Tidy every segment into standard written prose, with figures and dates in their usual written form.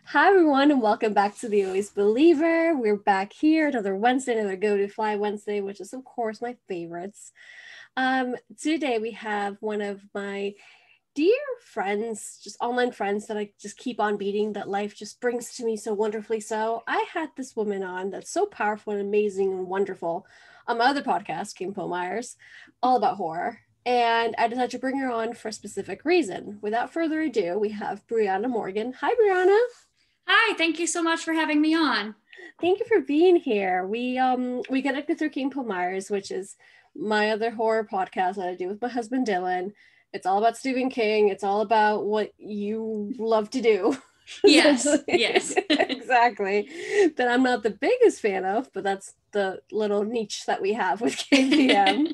Hi everyone, and welcome back to the Always Believer. We're back here another Wednesday, another Go to Fly Wednesday, which is of course my favorites. Today we have one of my dear friends, just online friends that I just keep on beating, that life just brings to me so wonderfully. So I had this woman on that's so powerful and amazing and wonderful on my other podcast, Kim Myers, all about horror. And I decided to bring her on for a specific reason. Without further ado, we have Brianna Morgan. Hi, Brianna. Hi, thank you so much for having me on. Thank you for being here. We connected through King Myers, which is my other horror podcast that I do with my husband Dylan. It's all about Stephen King. It's all about what you love to do. Yes, yes. Exactly. That I'm not the biggest fan of, but that's the little niche that we have with KPM.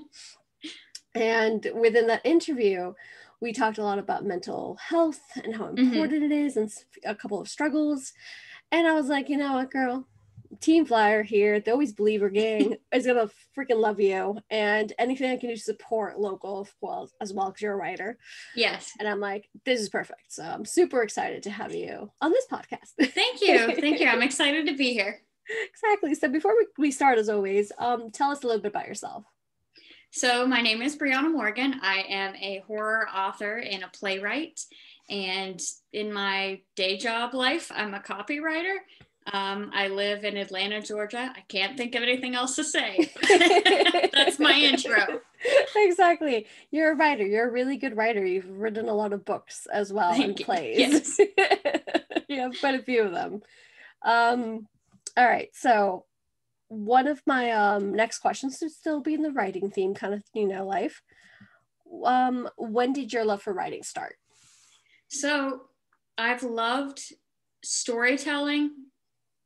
And within that interview, we talked a lot about mental health and how important it is, and a couple of struggles. And I was like, you know what, girl, Team Flyer here, the Always Believer gang is gonna freaking love you, and anything I can do to support local as well, because you're a writer. Yes. And I'm like, this is perfect. So I'm super excited to have you on this podcast. Thank you. I'm excited to be here. Exactly. So before we start, as always, tell us a little bit about yourself. So my name is Brianna Morgan. I am a horror author and a playwright. And in my day job life, I'm a copywriter. I live in Atlanta, Georgia. I can't think of anything else to say. That's my intro. Exactly. You're a writer. You're a really good writer. You've written a lot of books as well and plays. Yes. You have quite a few of them. All right. So one of my next questions to still be in the writing theme, kind of, life. When did your love for writing start? So I've loved storytelling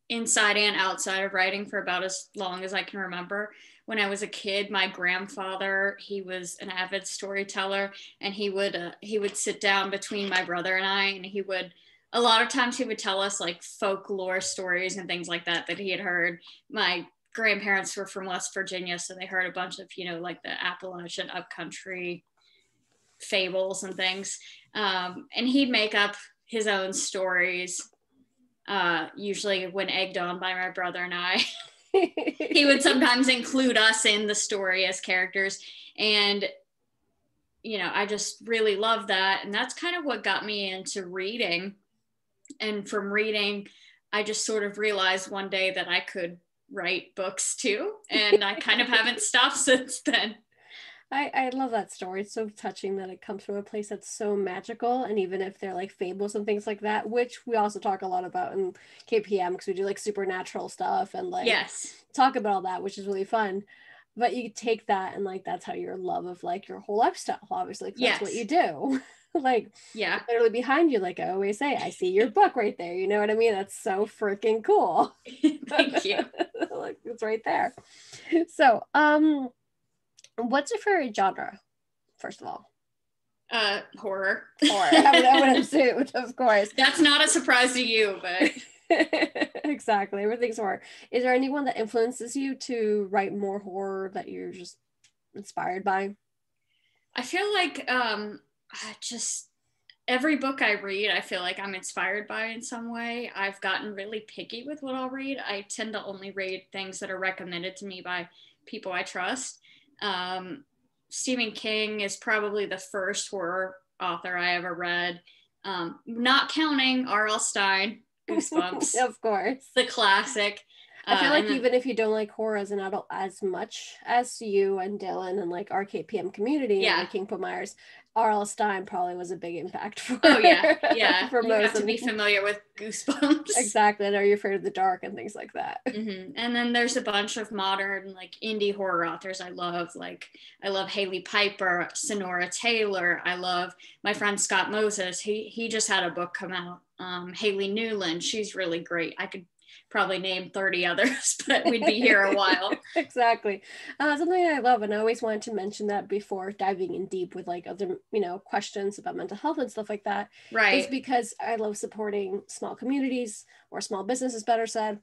inside and outside of writing for about as long as I can remember. When I was a kid, my grandfather, he was an avid storyteller, and he would sit down between my brother and I, and a lot of times he would tell us like folklore stories and things like that he had heard. My grandparents were from West Virginia, so they heard a bunch of, like the Appalachian upcountry fables and things. And he'd make up his own stories, usually when egged on by my brother and I. He would sometimes include us in the story as characters. And, I just really love that. And that's kind of what got me into reading. And from reading, I just sort of realized one day that I could write books too. And I kind of haven't stopped since then. I love that story. It's so touching that it comes from a place that's so magical. And even if they're like fables and things like that, which we also talk a lot about in KPM, because we do like supernatural stuff and like talk about all that, which is really fun. But you take that and like that's how your love of like your whole lifestyle, obviously, that's what you do. Like, literally behind you, like I always say, I see your book right there. You know what I mean? That's so freaking cool. Thank you. Like, it's right there. So, what's your favorite genre, first of all? Horror. I would assume, of course. That's not a surprise to you, but exactly, everything's horror. Is there anyone that influences you to write more horror that you're just inspired by? I feel like just every book I read, I feel like I'm inspired by in some way. I've gotten really picky with what I'll read. I tend to only read things that are recommended to me by people I trust. Stephen King is probably the first horror author I ever read, not counting R.L. Stein, Goosebumps. Of course. The classic. I feel like even if you don't like horror as an adult as much as you and Dylan and like our KPM community and like King Myers, R.L. Stein probably was a big impact for for you most have to be familiar with Goosebumps. Exactly. And Are You Afraid of the Dark and things like that. Mm-hmm. And then there's a bunch of modern like indie horror authors I love. Like I love Haley Piper, Sonora Taylor. I love my friend Scott Moses. He just had a book come out. Haley Newland, she's really great. I could probably name 30 others, but we'd be here a while. Exactly. Something I love, and I always wanted to mention that before diving in deep with like other, questions about mental health and stuff like that. Right. Is because I love supporting small communities or small businesses, better said.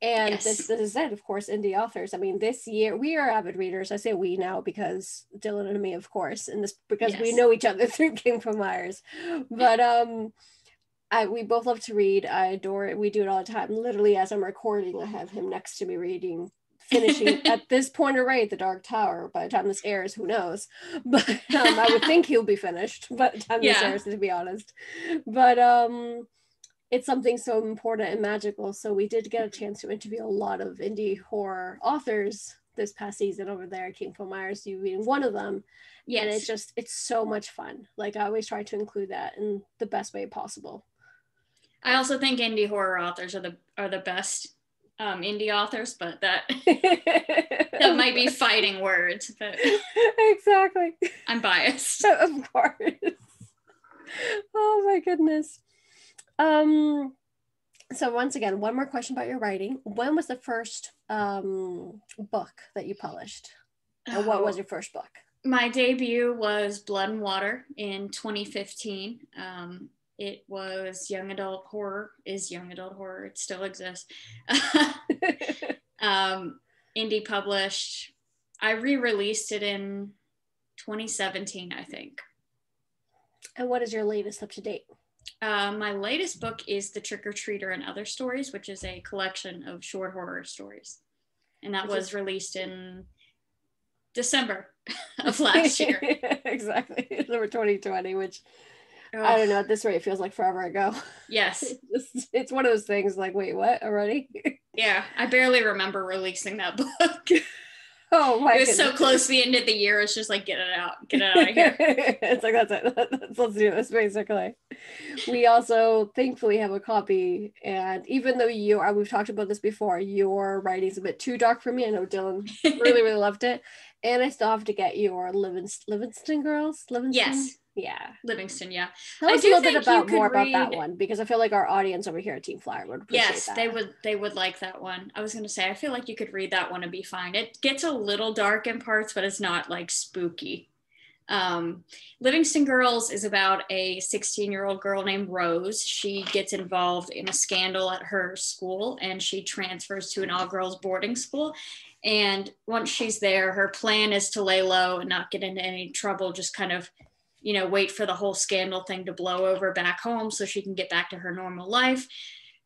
And this is it, of course, indie authors. I mean, this year we are avid readers. I say we now because Dylan and me, of course, and this because we know each other through King Myers. But We both love to read. I adore it. We do it all the time. Literally, as I'm recording, I have him next to me reading, finishing at this point already The Dark Tower. By the time this airs, who knows? But I would think he'll be finished by the time this airs, to be honest. But it's something so important and magical. So we did get a chance to interview a lot of indie horror authors this past season over there at King Phil Myers, you being one of them. Yes. And it's so much fun. Like, I always try to include that in the best way possible. I also think indie horror authors are the best indie authors, but that might be fighting words. But exactly. I'm biased. Of course. Oh my goodness. So once again, one more question about your writing. When was the first book that you published? And what was your first book? My debut was Blood and Water in 2015. It was young adult horror, it still exists. Indie published. I re-released it in 2017, I think. And what is your latest up to date? My latest book is The Trick-or-Treater and Other Stories, which is a collection of short horror stories. And that was released in December of last year. Exactly. December 2020, which I don't know, at this rate, it feels like forever ago. Yes. It's one of those things like, wait, what, already? Yeah, I barely remember releasing that book. Oh my! It was so close to the end of the year. It's just like, get it out of here. It's like, that's it. Let's do this, basically. We also thankfully have a copy, and even though we've talked about this before, your writing's a bit too dark for me. I know Dylan really, really loved it, and I still have to get your Livingston Girls. Yes. Yeah. Livingston, yeah. Tell us a little bit about that one, because I feel like our audience over here at Team Flyer would appreciate that. Yes, they would like that one. I was going to say, I feel like you could read that one and be fine. It gets a little dark in parts, but it's not like spooky. Livingston Girls is about a 16-year-old girl named Rose. She gets involved in a scandal at her school, and she transfers to an all-girls boarding school. And once she's there, her plan is to lay low and not get into any trouble, just kind of wait for the whole scandal thing to blow over back home so she can get back to her normal life.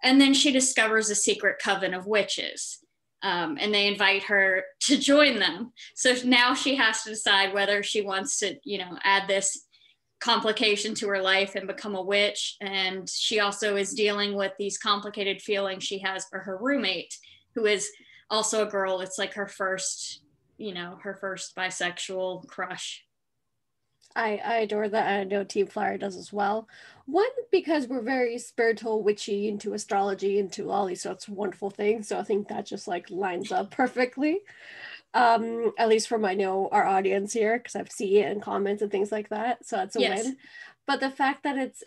And then she discovers a secret coven of witches, and they invite her to join them. So now she has to decide whether she wants to, add this complication to her life and become a witch. And she also is dealing with these complicated feelings she has for her roommate, who is also a girl. It's like her first bisexual crush. I adore that. I know Team Flyer does as well. One, because we're very spiritual, witchy, into astrology, into all these sorts of wonderful things. So I think that just like lines up perfectly. At least from our audience here, because I've seen it in comments and things like that. So that's a win. But the fact that it's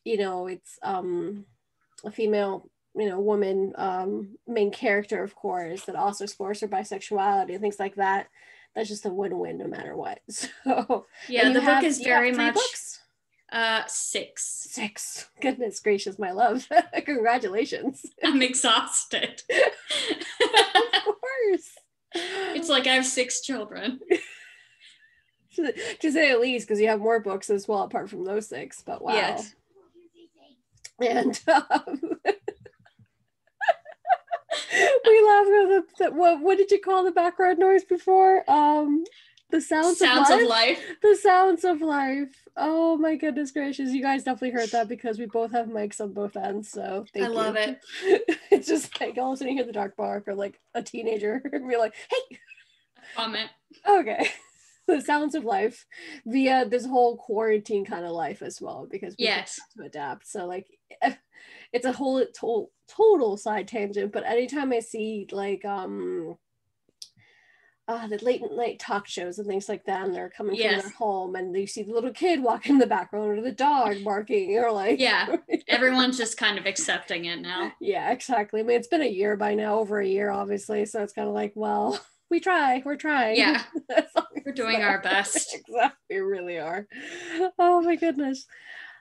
a female woman main character, of course, that also explores her bisexuality and things like that. That's just a win-win no matter what. So yeah, the book is very much books? 6. Goodness gracious, my love. Congratulations. I'm exhausted. Of course. It's like I have 6 children. To say at least, because you have more books as well apart from those 6, but wow. Yes. And we laughed at what did you call the background noise before? The sounds of life. The sounds of life. Oh my goodness gracious. You guys definitely heard that because we both have mics on both ends. So thank you. I love it. It's just like all of a sudden you hear the dog bark or like a teenager and be like, hey. Comment. Okay. The sounds of life via this whole quarantine kind of life as well, because we have to adapt. So like it's a whole total side tangent, but anytime I see like the late night talk shows and things like that, and they're coming from their home and you see the little kid walking in the background or the dog barking, or like everyone's just kind of accepting it now. Yeah, exactly. I mean, it's been a year by now, over a year obviously, so it's kind of like, well, we're trying. Yeah. We're doing our best. Exactly, we really are. Oh my goodness.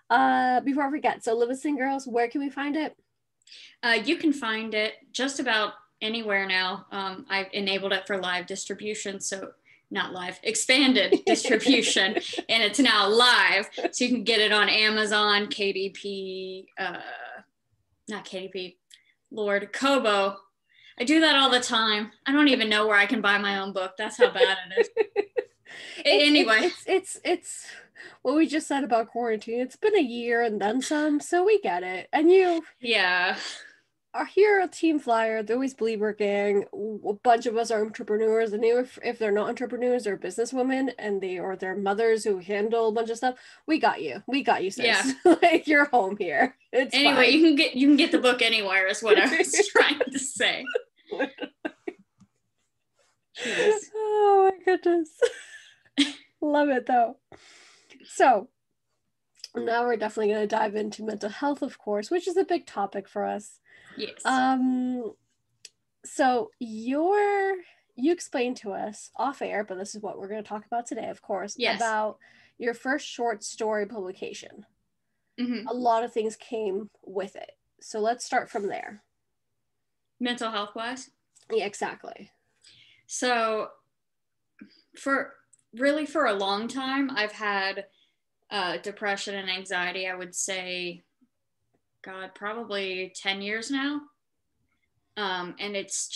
Before I forget, so Livingston Girls, where can we find it? You can find it just about anywhere now. I've enabled it for live distribution, so not live, expanded distribution, and it's now live. So you can get it on Amazon, KDP, not KDP, Lord, Kobo. I do that all the time. I don't even know where I can buy my own book. That's how bad it is. Anyway. It's what we just said about quarantine. It's been a year and then some, so we get it. And you are here at Team Flyer, the Always Believer gang. A bunch of us are entrepreneurs, and even if they're not entrepreneurs, they're businesswomen, and they're mothers who handle a bunch of stuff. We got you, sis. Yeah. Like, you're home here. It's anyway, fine. you can get the book anywhere is what I was trying to say. Oh my goodness. Love it though. So now we're definitely going to dive into mental health, of course, which is a big topic for us. Yes. So you explained to us off air, but this is what we're going to talk about today, of course, yes, about your first short story publication. Mm-hmm. A lot of things came with it. So let's start from there. Mental health wise? Yeah, exactly. So for a long time, I've had depression and anxiety. I would say, God, probably 10 years now. And it's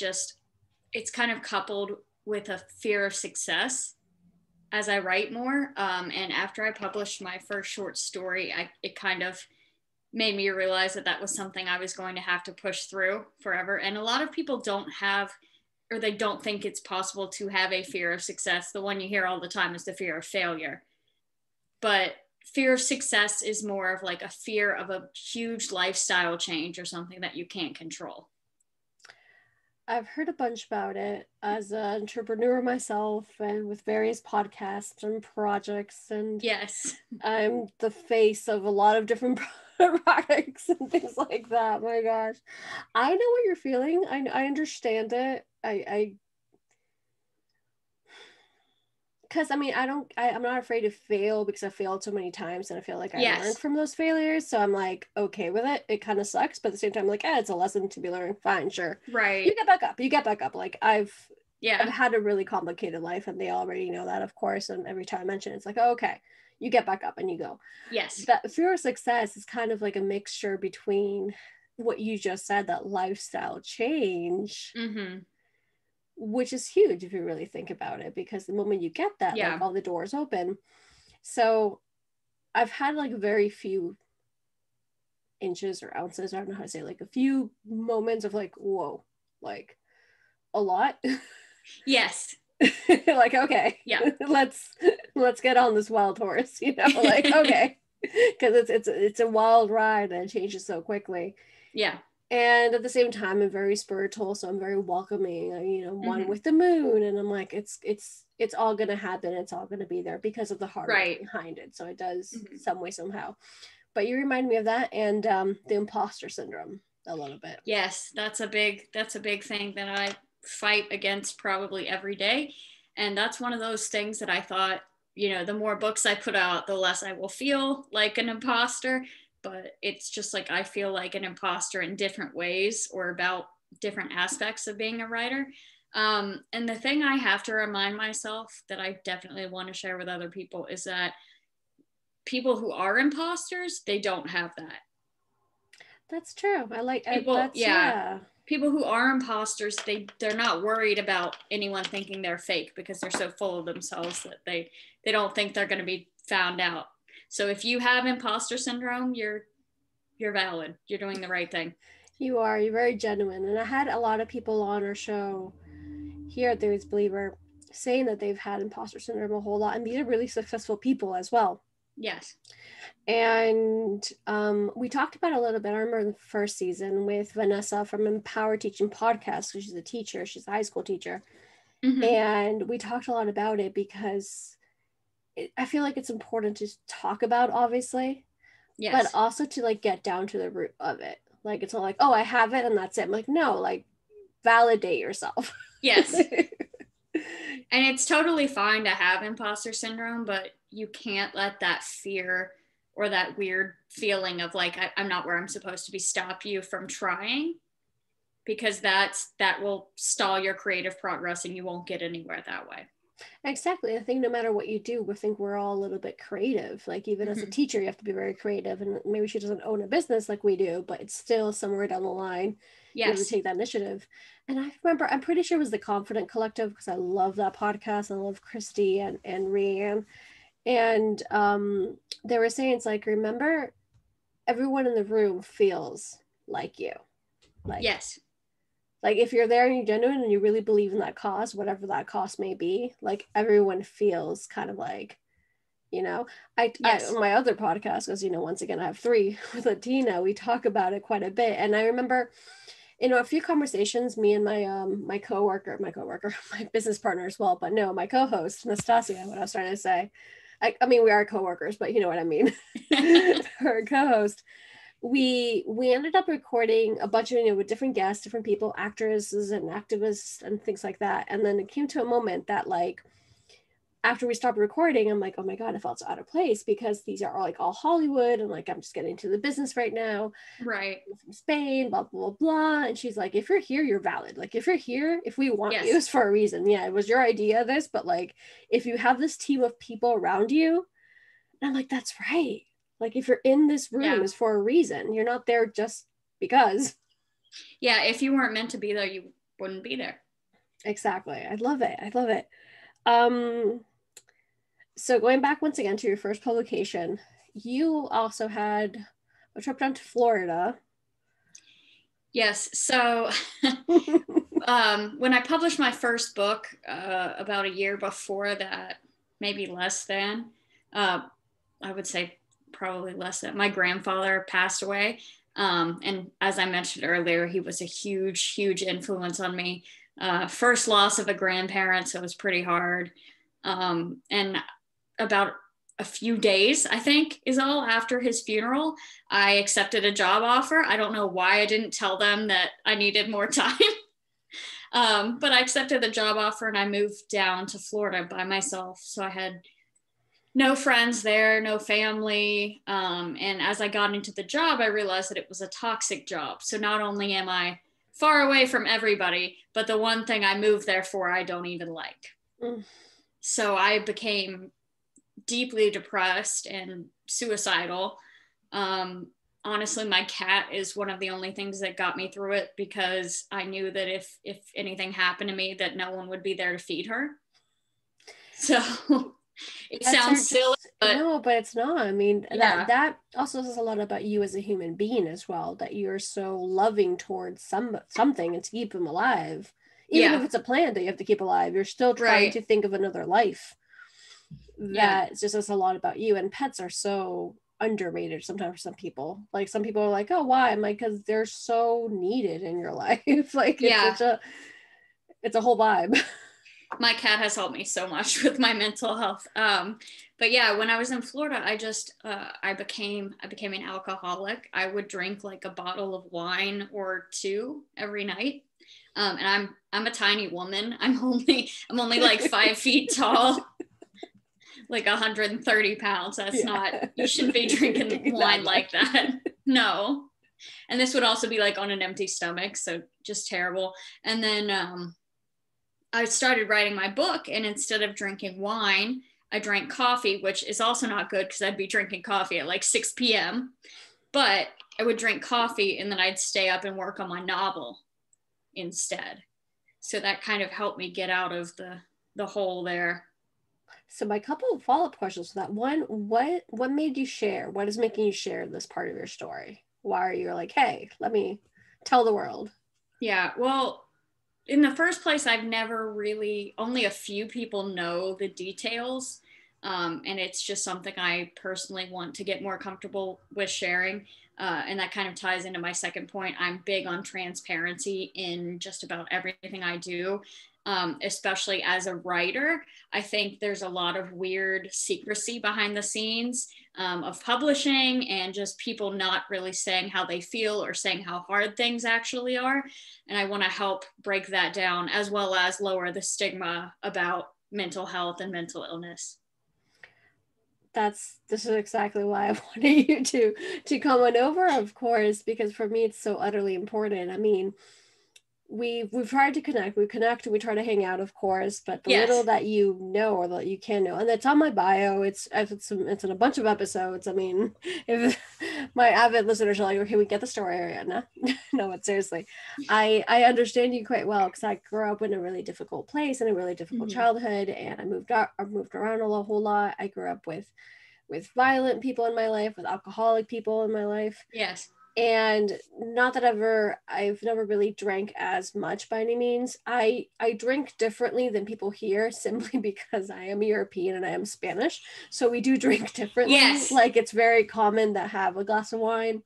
kind of coupled with a fear of success as I write more. And after I published my first short story, it kind of made me realize that was something I was going to have to push through forever. And a lot of people don't have, or they don't think it's possible to have a fear of success. The one you hear all the time is the fear of failure. But fear of success is more of like a fear of a huge lifestyle change or something that you can't control. I've heard a bunch about it as an entrepreneur myself, and with various podcasts and projects, and yes, I'm the face of a lot of different products and things like that. My gosh, I know what you're feeling. I understand it. Because I mean, I'm not afraid to fail, because I failed so many times and I feel like I learned from those failures. So I'm like, okay with it. It kind of sucks, but at the same time, like, it's a lesson to be learned. Fine, sure. Right. You get back up. Like, I've had a really complicated life, and they already know that, of course. And every time I mention it, it's like, oh, okay, you get back up and you go. Yes. That fear of success is kind of like a mixture between what you just said, that lifestyle change. Mm-hmm. Which is huge if you really think about it, because the moment you get that, like, all the doors open. So I've had like very few inches or ounces, I don't know how to say, like a few moments of like, whoa, like a lot. Yes. Like, okay, yeah, let's get on this wild horse, like, okay, because it's a wild ride and it changes so quickly. Yeah. And at the same time, I'm very spiritual, so I'm very welcoming, one with the moon, and I'm like, it's all gonna happen, it's all gonna be there because of the hard work behind it. So it does some way, somehow. But you remind me of that, and the imposter syndrome a little bit. Yes, that's a big thing that I fight against probably every day. And that's one of those things that I thought, the more books I put out, the less I will feel like an imposter. But it's just like, I feel like an imposter in different ways, or about different aspects of being a writer. And the thing I have to remind myself that I definitely want to share with other people is that people who are imposters, they don't have that. That's true. I like people. People who are imposters, they're not worried about anyone thinking they're fake, because they're so full of themselves that they don't think they're going to be found out. So if you have imposter syndrome, you're valid. You're doing the right thing. You're very genuine. And I had a lot of people on our show here at The Always Believer saying that they've had imposter syndrome a whole lot. And these are really successful people as well. Yes. And we talked about it a little bit. I remember the first season with Vanessa from Empower Teaching Podcast, because she's a teacher. She's a high school teacher. Mm-hmm. And we talked a lot about it because I feel like it's important to talk about, obviously, but also to like get down to the root of it. Like, it's not like, oh, I have it and that's it. I'm like, no, like, validate yourself. Yes. And it's totally fine to have imposter syndrome, but you can't let that fear or that weird feeling of like, I'm not where I'm supposed to be, stop you from trying, because that will stall your creative progress and you won't get anywhere that way. Exactly. I think no matter what you do, we think we're all a little bit creative. Like even as a Mm-hmm. teacher, you have to be very creative. And maybe she doesn't own a business like we do, but it's still somewhere down the line. You have to Yes. take that initiative. And I remember, I'm pretty sure it was the Confident Collective because I love that podcast. I love Christy and Rianne. And they were saying it's like, remember, everyone in the room feels like you. Like Yes. like if you're there and you're genuine and you really believe in that cause, whatever that cause may be, like everyone feels kind of like, you know, I Yes. on my other podcast, because once again I have three with Latina, we talk about it quite a bit. And I remember, a few conversations, me and my coworker, my business partner as well, but no, my co-host, Nastasia, what I was trying to say. I mean, we are coworkers, but you know what I mean. Her co-host, we ended up recording a bunch of with different guests, different people, actresses and activists and things like that. And then it came to a moment that like after we stopped recording, I'm like, oh my god, it felt so out of place because these are all Hollywood and like I'm just getting into the business right now. Right. I'm from Spain, blah blah blah blah. And she's like, if you're here, you're valid. Like if you're here, if we want you, Yes. it's for a reason. Yeah, it was your idea, this, but like if you have this team of people around you, and I'm like, that's right. Like if you're in this room Yeah. is for a reason. You're not there just because. Yeah. If you weren't meant to be there, you wouldn't be there. Exactly. I love it. I love it. Um, so going back once again to your first publication, you also had a trip down to Florida. Yes. So when I published my first book about a year before that, maybe less than, I would say probably less than, my grandfather passed away. And as I mentioned earlier, he was a huge, huge influence on me. First loss of a grandparent, so it was pretty hard. And about a few days, I think, is all after his funeral, I accepted a job offer. I don't know why I didn't tell them that I needed more time. But I accepted the job offer and I moved down to Florida by myself. So I had no friends there, no family. And as I got into the job, I realized that it was a toxic job. So not only am I far away from everybody, but the one thing I moved there for, I don't even like. Mm. So I became deeply depressed and suicidal. Honestly, my cat is one of the only things that got me through it because I knew that if anything happened to me, that no one would be there to feed her. So it sounds silly, but no, but it's not. I mean, yeah, that also says a lot about you as a human being as well, that you're so loving towards something and to keep them alive. Even if yeah, it's a plant that you have to keep alive, you're still trying right, to think of another life. yeah, That just says a lot about you. And pets are so underrated sometimes for some people. Like some people are like, oh, why? I'm like, because they're so needed in your life. Like yeah. it's a whole vibe. My cat has helped me so much with my mental health. But yeah, when I was in Florida, I became an alcoholic. I would drink like a bottle of wine or two every night. And I'm a tiny woman. I'm only like 5 feet tall, like 130 pounds. That's not, Yeah. you shouldn't be drinking That wine much. like that. No. And this would also be like on an empty stomach, so just terrible. And then I started writing my book, and instead of drinking wine, I drank coffee, which is also not good because I'd be drinking coffee at like 6 p.m. But I would drink coffee and then I'd stay up and work on my novel instead. So that kind of helped me get out of the hole there. So my couple of follow-up questions to that. One, what made you share? What is making you share this part of your story? Why are you like, hey, let me tell the world? Yeah, well, in the first place, I've never really, only a few people know the details. And it's just something I personally want to get more comfortable with sharing. And that kind of ties into my second point. I'm big on transparency in just about everything I do, especially as a writer. I think there's a lot of weird secrecy behind the scenes of publishing and just people not really saying how they feel or saying how hard things actually are. And I want to help break that down as well as lower the stigma about mental health and mental illness. This is exactly why I wanted you to come on over, of course, because for me it's so utterly important. I mean, we've tried to connect. We connect and we try to hang out, of course, but the Yes. little that you know or that you can know, and it's on my bio. It's in a bunch of episodes. I mean, if my avid listeners are like, okay, we get the story, Ariana. No, but seriously, I understand you quite well because I grew up in a really difficult place and a really difficult childhood, and I moved around a whole lot. I grew up with violent people in my life, with alcoholic people in my life. Yes. And not that I've never really drank as much by any means. I drink differently than people here simply because I am European and I am Spanish. So we do drink differently. Yes. Like it's very common to have a glass of wine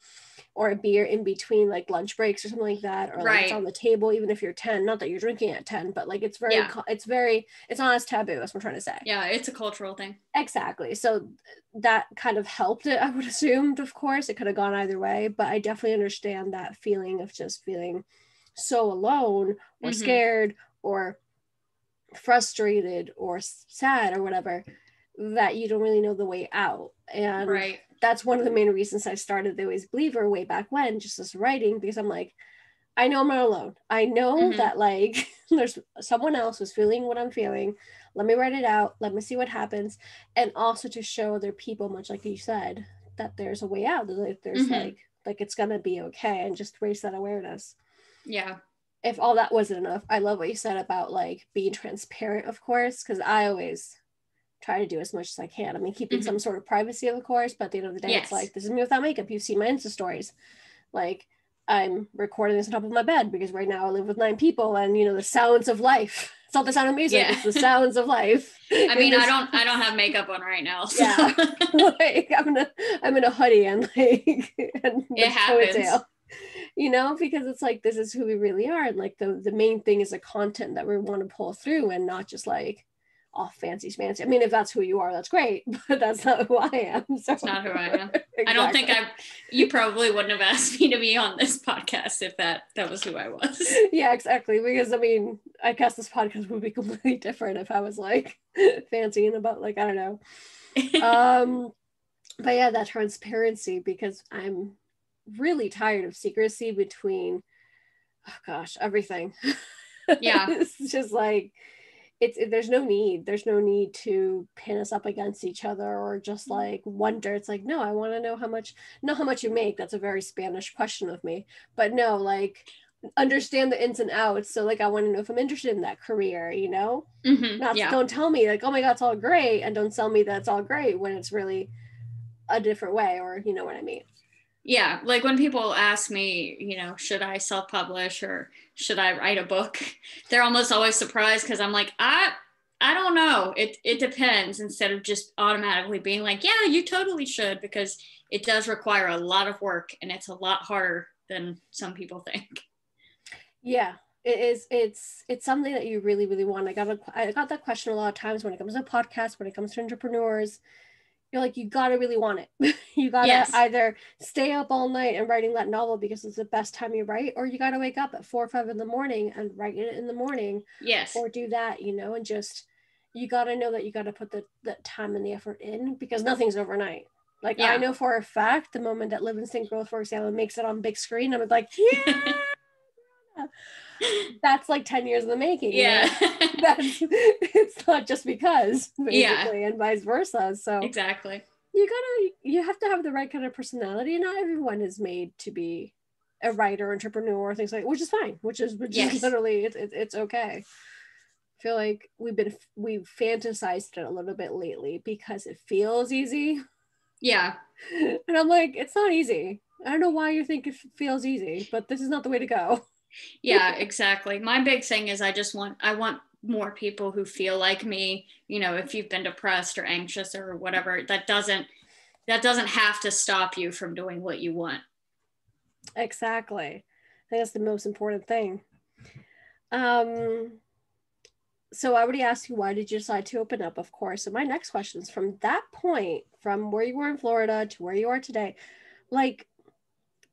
or a beer in between like lunch breaks or something like that, or like it's on the table even if you're 10. Not that you're drinking at 10, but like it's very it's not as taboo, as we're trying to say. Yeah, it's a cultural thing. Exactly. So that kind of helped it, I would assume. Of course, it could have gone either way, but I definitely understand that feeling of just feeling so alone or scared or frustrated or sad or whatever, that you don't really know the way out. And that's one of the main reasons I started the Always Believer way back when, just as writing, because I'm like, I know I'm not alone. I know that like there's someone else who's feeling what I'm feeling. Let me write it out. Let me see what happens. And also to show other people, much like you said, that there's a way out. That there's like it's gonna be okay, and just raise that awareness. Yeah. If all that wasn't enough, I love what you said about like being transparent, of course, because I always try to do as much as I can. I mean, keeping some sort of privacy, of course, but at the end of the day, it's like, this is me without makeup. You've seen my Insta stories. Like, I'm recording this on top of my bed because right now I live with 9 people, and you know, the sounds of life. It's not the sound of music, it's the sounds of life. I mean, I don't have makeup on right now. So. Yeah. Like I'm in a hoodie and like and it happens. Ponytail. You know, because it's like, this is who we really are. And like the main thing is the content that we want to pull through, and not just like all fancy schmancy. I mean, if that's who you are, that's great, but that's not who I am. So it's not who I am. Exactly. I don't think you probably wouldn't have asked me to be on this podcast if that was who I was. Yeah, exactly. Because I mean, I guess this podcast would be completely different if I was like fancy and about like, I don't know. But yeah, that transparency, because I'm really tired of secrecy between, oh gosh, everything. Yeah. It's just like, there's no need to pin us up against each other or just like wonder. It's like, no, I want to know how much you make. That's a very Spanish question of me, but no, like, understand the ins and outs. So like, I want to know if I'm interested in that career, you know. Don't tell me like, oh my god, it's all great, and don't tell me that it's all great when it's really a different way, or you know what I mean. Yeah, like when people ask me, you know, should I self-publish or should I write a book? They're almost always surprised because I'm like, I don't know. It depends, instead of just automatically being like, yeah, you totally should, because it does require a lot of work and it's a lot harder than some people think. Yeah, it is. It's something that you really, really want. I got that question a lot of times when it comes to podcasts, when it comes to entrepreneurs. You're like, you gotta really want it. You gotta either stay up all night and writing that novel because it's the best time you write, or you gotta wake up at 4 or 5 in the morning and write it in the morning. Yes. Or do that, you know, and just, you gotta know that you gotta put the time and the effort in, because nothing's overnight. Like, I know for a fact the moment that Livingston Girls, for example, makes it on big screen, I'm like, yeah. That's like 10 years in the making. Yeah. It's not just because, basically, and vice versa. So exactly, you have to have the right kind of personality. Not everyone is made to be a writer, entrepreneur, or things like, which is fine, which is literally it's okay. I feel like we've fantasized it a little bit lately because it feels easy. Yeah. And I'm like, it's not easy. I don't know why you think it feels easy, but this is not the way to go. Yeah, exactly. My big thing is I want more people who feel like me. You know, if you've been depressed or anxious or whatever, that doesn't have to stop you from doing what you want. Exactly. I think that's the most important thing. So I already asked you, why did you decide to open up, of course. So my next question is, from that point, from where you were in Florida to where you are today, like,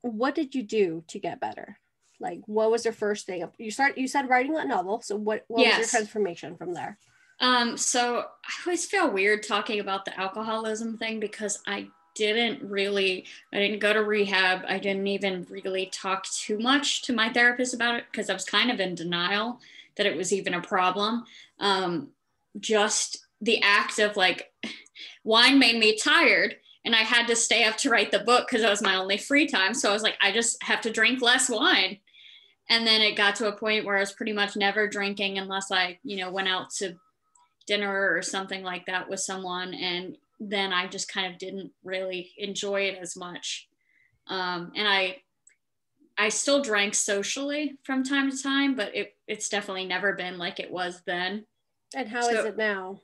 what did you do to get better? Like, what was your first thing? You said writing that novel. So what was your transformation from there? So I always feel weird talking about the alcoholism thing because I I didn't go to rehab. I didn't even really talk too much to my therapist about it because I was kind of in denial that it was even a problem. Just the act of like, wine made me tired and I had to stay up to write the book because that was my only free time. So I was like, I just have to drink less wine. And then it got to a point where I was pretty much never drinking unless I, went out to dinner or something like that with someone. And then I just kind of didn't really enjoy it as much. And I still drank socially from time to time, but it's definitely never been like it was then. And how is it now?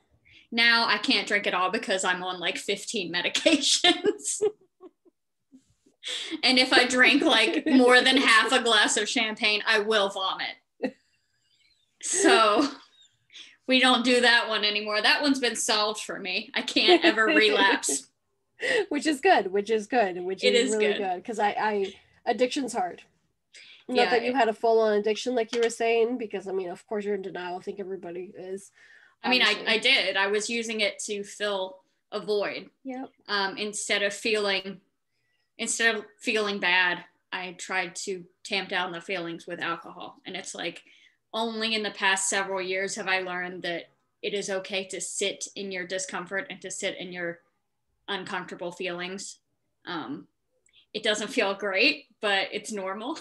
Now I can't drink at all because I'm on like 15 medications. And if I drink like more than half a glass of champagne, I will vomit. So we don't do that one anymore. That one's been solved for me. I can't ever relapse. Which is good. It is really good. Because I addiction's hard. Not that you had a full-on addiction like you were saying, because I mean, of course you're in denial. I think everybody is. Obviously. I mean, I did. I was using it to fill a void. Yep. Instead of feeling bad, I tried to tamp down the feelings with alcohol. And it's like only in the past several years have I learned that it is okay to sit in your discomfort and to sit in your uncomfortable feelings. It doesn't feel great, but it's normal.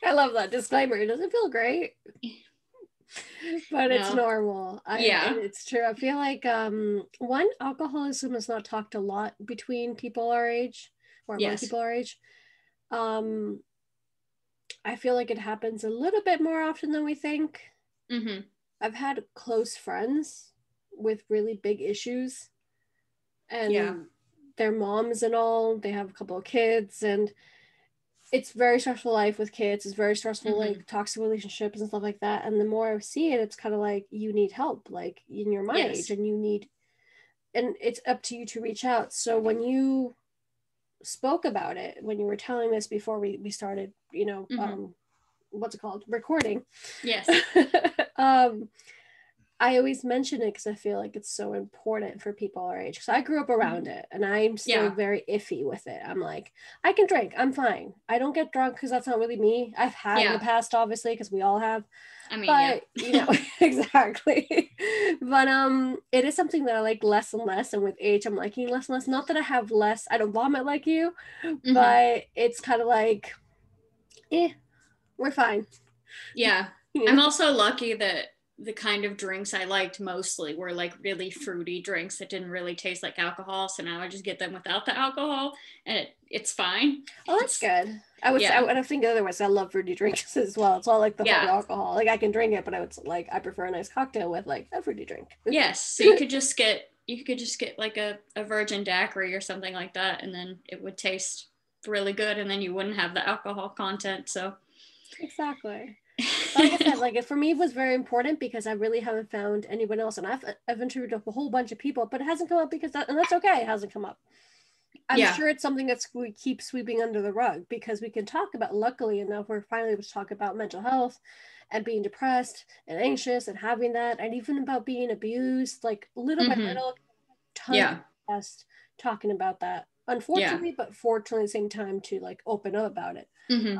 I love that disclaimer. It doesn't feel great, but it's normal. It's true. I feel like alcoholism is not talked a lot between people our age, or among people our age. I feel like it happens a little bit more often than we think. Mm-hmm. I've had close friends with really big issues, and their moms and all. They have a couple of kids, and it's very stressful life with kids. It's very stressful, like toxic relationships and stuff like that. And the more I see it, it's kind of like you need help, like you're my age, and it's up to you to reach out. So when you spoke about it, when you were telling this before we started, what's it called? Recording. Yes. I always mention it because I feel like it's so important for people our age. Because I grew up around it, and I'm still very iffy with it. I'm like, I can drink, I'm fine. I don't get drunk because that's not really me. I've had in the past, obviously, because we all have. I mean, exactly. But it is something that I like less and less, and with age, I'm liking less and less. Not that I have less. I don't vomit like you, but it's kind of like, we're fine. Yeah. I'm also lucky that the kind of drinks I liked mostly were like really fruity drinks that didn't really taste like alcohol. So now I just get them without the alcohol, and it's fine. Oh, that's good. I would think otherwise. I love fruity drinks as well. It's all like the whole alcohol. Like I can drink it, but I prefer a nice cocktail with like a fruity drink. Yes. So you could just get like a virgin daiquiri or something like that, and then it would taste really good, and then you wouldn't have the alcohol content. So exactly. Like I said, like for me, it was very important because I really haven't found anyone else, and I've interviewed a whole bunch of people, but it hasn't come up and that's okay. It hasn't come up. I'm sure it's something that we keep sweeping under the rug because we can talk about. Luckily enough, we're finally able to talk about mental health and being depressed and anxious and having that, and even about being abused, like little by little. Just talking about that. Unfortunately, but fortunately, at the same time, to like open up about it.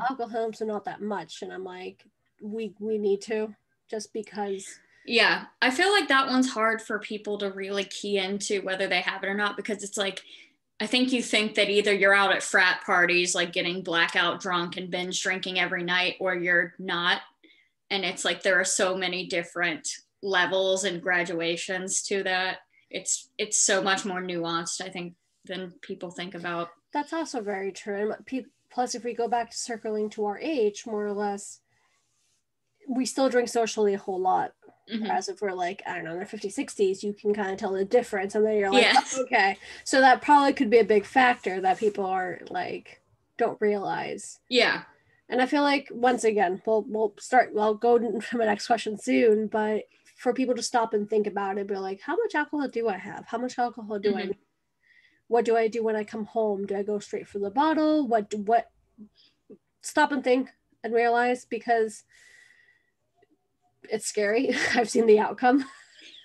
Alcoholism, not that much, and I'm like, we need to, just because. Yeah, I feel like that one's hard for people to really key into whether they have it or not, because it's like, I think you think that either you're out at frat parties, like getting blackout drunk and binge drinking every night, or you're not. And it's like, there are so many different levels and graduations to that. It's so much more nuanced, I think, than people think about. That's also very true. And plus, if we go back to circling to our age, more or less, we still drink socially a whole lot. Whereas if we're like, I don't know, in the 50s, 60s, you can kind of tell the difference. And then you're like, oh, okay. So that probably could be a big factor that people are like, don't realize. Yeah. And I feel like, once again, I'll go to my next question soon, but for people to stop and think about it, be like, how much alcohol do I have? How much alcohol do I need? What do I do when I come home? Do I go straight for the bottle? What stop and think and realize, because it's scary. I've seen the outcome.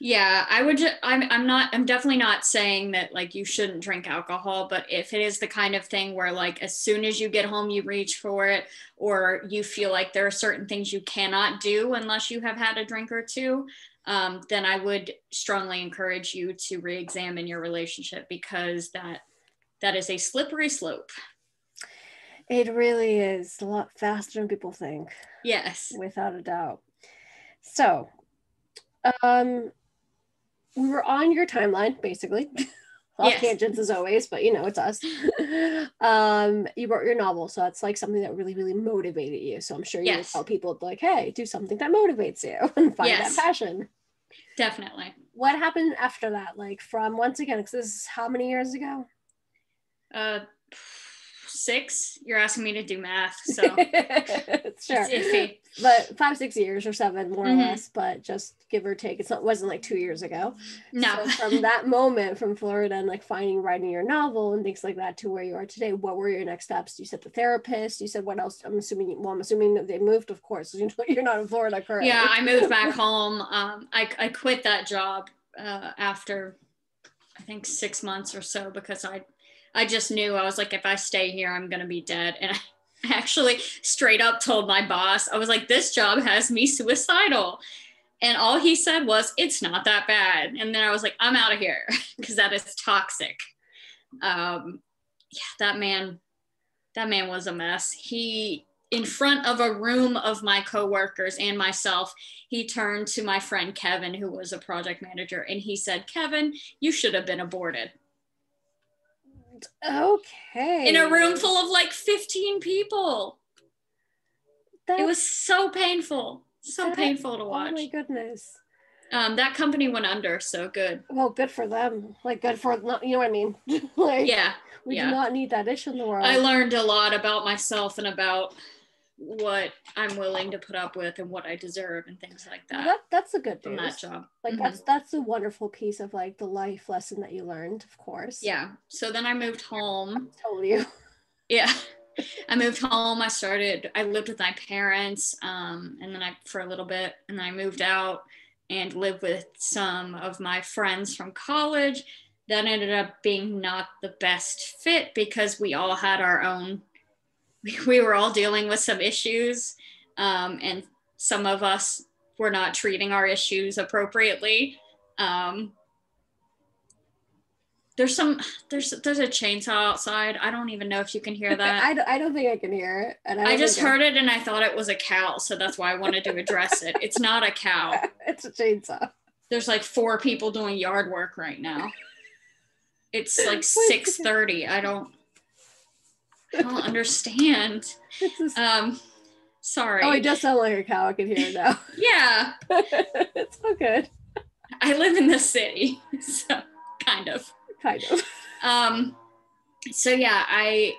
Yeah, I'm definitely not saying that like you shouldn't drink alcohol, but if it is the kind of thing where like as soon as you get home you reach for it, or you feel like there are certain things you cannot do unless you have had a drink or two, then I would strongly encourage you to re-examine your relationship, because that is a slippery slope. It really is a lot faster than people think. Yes. Without a doubt. So, we were on your timeline, basically. Off tangents as always, but it's us. You wrote your novel, so that's like something that really, really motivated you. So I'm sure you would tell people like, hey, do something that motivates you and find that passion. Definitely. What happened after that? Like from, once again, because this is how many years ago? 6. You're asking me to do math, so sure. It's iffy. But 5-6 years or 7 more or less, but just give or take. Wasn't like 2 years ago. No. So from that moment, from Florida and like writing your novel and things like that to where you are today, what were your next steps? You said the therapist. You said what else? I'm assuming that they moved, of course. You're not in Florida currently. Yeah, I moved back home. I quit that job after I think 6 months or so, because I just knew, I was like, if I stay here, I'm going to be dead. And I actually straight up told my boss, I was like, this job has me suicidal. And all he said was, it's not that bad. And then I was like, I'm out of here, because that is toxic. Yeah, that man was a mess. He, in front of a room of my coworkers and myself, he turned to my friend Kevin, who was a project manager, and he said, Kevin, you should have been aborted. Okay. In a room full of like 15 people. It was so painful. Painful to watch. Oh my goodness. That company went under, so good. Well, good for them. Like, good for, you know what I mean? Like, yeah. We do not need that issue in the world. I learned a lot about myself and about what I'm willing to put up with and what I deserve and things like that. Well, that's a good from that job. Like that's a wonderful piece of like the life lesson that you learned, of course. Yeah. So then I moved home. Totally. Yeah. I moved home. I lived with my parents, and then for a little bit, and then I moved out and lived with some of my friends from college. That ended up being not the best fit, because we all had our own, we were all dealing with some issues, and some of us were not treating our issues appropriately. There's a chainsaw outside. I don't even know if you can hear that. I don't think I can hear it. And I just heard it and I thought it was a cow, so that's why I wanted to address it. It's not a cow. It's a chainsaw. There's like 4 people doing yard work right now. It's like 6:30. I don't understand. Sorry. Oh, it does sound like a cow. I can hear it now. Yeah. It's so good. I live in the city, so kind of. So yeah, I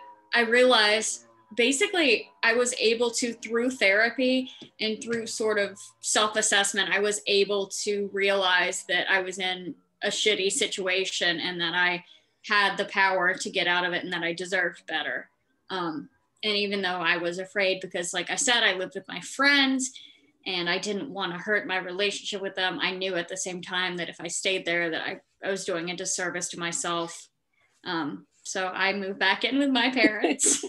realized basically I was able to, through therapy and through sort of self-assessment, I was able to realize that I was in a shitty situation and that I had the power to get out of it and that I deserved better. And even though I was afraid, because like I said, I lived with my friends and I didn't want to hurt my relationship with them, I knew at the same time that if I stayed there that I was doing a disservice to myself. So I moved back in with my parents.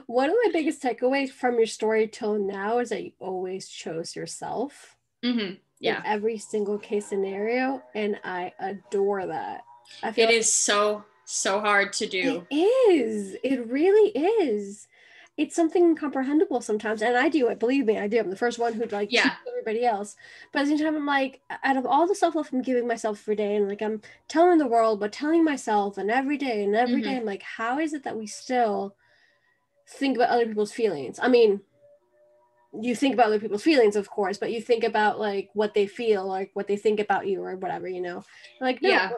One of my biggest takeaways from your story till now is that you always chose yourself. Mm-hmm. Yeah. In every single case scenario. And I adore that. I feel it is so hard to do. It is. It really is. It's something incomprehensible sometimes. And I do it. Believe me, I do. I'm the first one who'd like teach everybody else. But at the same time, I'm like, out of all the self-love I'm giving myself every day, and like I'm telling the world, but telling myself, and every day, I'm like, how is it that we still think about other people's feelings? I mean, you think about other people's feelings, of course, but you think about like what they feel, like what they think about you or whatever, like, no,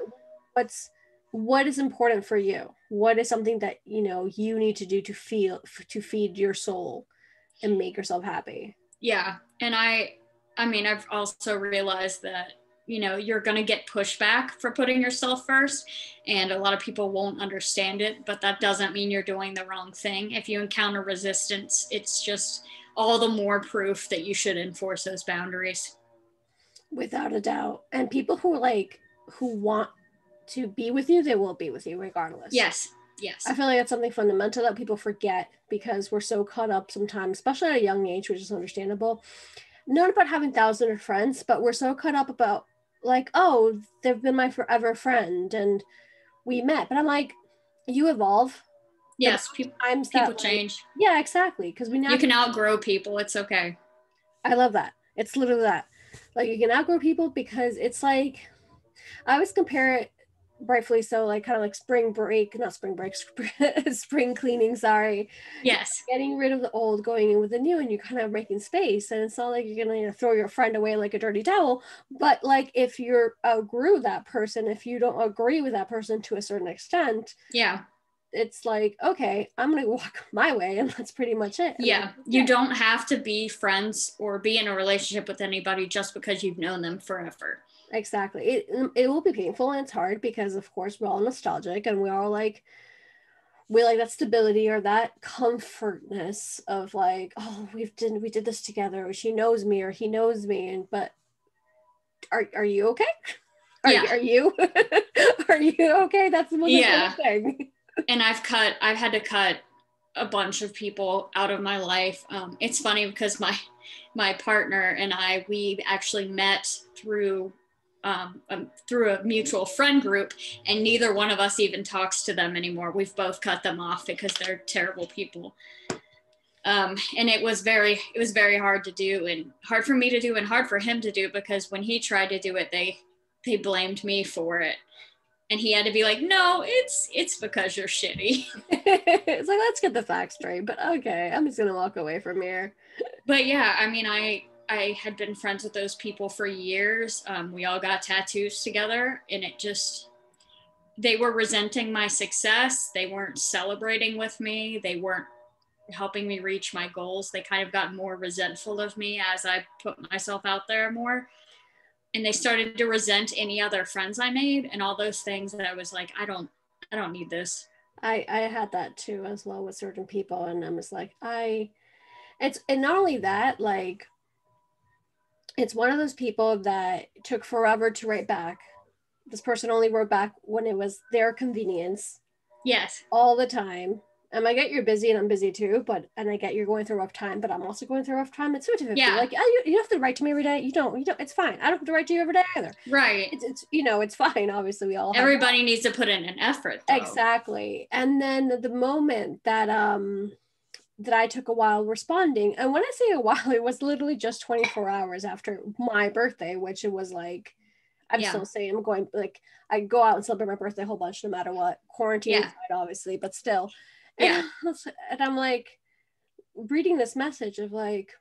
what is important for you? What is something that, you need to do to feed your soul and make yourself happy? Yeah. And I mean, I've also realized that, you're going to get pushback for putting yourself first, and a lot of people won't understand it, but that doesn't mean you're doing the wrong thing. If you encounter resistance, it's just all the more proof that you should enforce those boundaries. Without a doubt. And people who like, who want to be with you, they will be with you regardless. Yes. Yes. I feel like that's something fundamental that people forget because we're so caught up sometimes, especially at a young age, which is understandable. Not about having thousands of friends, but we're so caught up about like, oh, they've been my forever friend and we met. But I'm like, you evolve. Yes, people change. Yeah, exactly. Because you can outgrow people. It's okay. I love that. It's literally that. Like, you can outgrow people because it's like, I always compare it, rightfully so, like kind of like spring cleaning, sorry. Yes. Getting rid of the old, going in with the new, and you're kind of making space. And it's not like you're gonna throw your friend away like a dirty towel, but like if you're outgrew that person, if you don't agree with that person to a certain extent, yeah, it's like, okay, I'm gonna walk my way, and that's pretty much it. Yeah, you don't have to be friends or be in a relationship with anybody just because you've known them forever. Exactly. It will be painful and it's hard because, of course, we're all nostalgic and we all like, we like that stability or that comfortness of like, oh, we did this together, or she knows me or he knows me. And but are you okay? Are you are you okay? That's the most important thing. And I've had to cut a bunch of people out of my life. It's funny because my partner and we actually met through a mutual friend group, and neither one of us even talks to them anymore. We've both cut them off because they're terrible people. And it was very hard to do, and hard for me to do, and hard for him to do, because when he tried to do it, they blamed me for it. And he had to be like, no, it's because you're shitty. It's like, let's get the facts straight, but okay, I'm just gonna walk away from here. But yeah, I mean, I had been friends with those people for years. We all got tattoos together, and they were resenting my success. They weren't celebrating with me. They weren't helping me reach my goals. They kind of got more resentful of me as I put myself out there more. And they started to resent any other friends I made and all those things that I was like, I don't need this. I had that too as well with certain people, and I'm just like, and not only that, like, it's one of those people that took forever to write back. This person only wrote back when it was their convenience. Yes. All the time. And I get you're busy and I'm busy too, and I get you're going through a rough time, but I'm also going through a rough time. It's 50-50. Yeah. Like, you don't have to write to me every day. You don't, it's fine. I don't have to write to you every day either. Right. It's it's fine. Obviously we all everybody needs to put in an effort, though. Exactly. And then the moment that I took a while responding, and when I say a while, it was literally just 24 hours after my birthday, which it was like, I'm still saying I'm going, like, I go out and celebrate my birthday a whole bunch no matter what, quarantine aside, obviously, but still. And I'm like reading this message of like,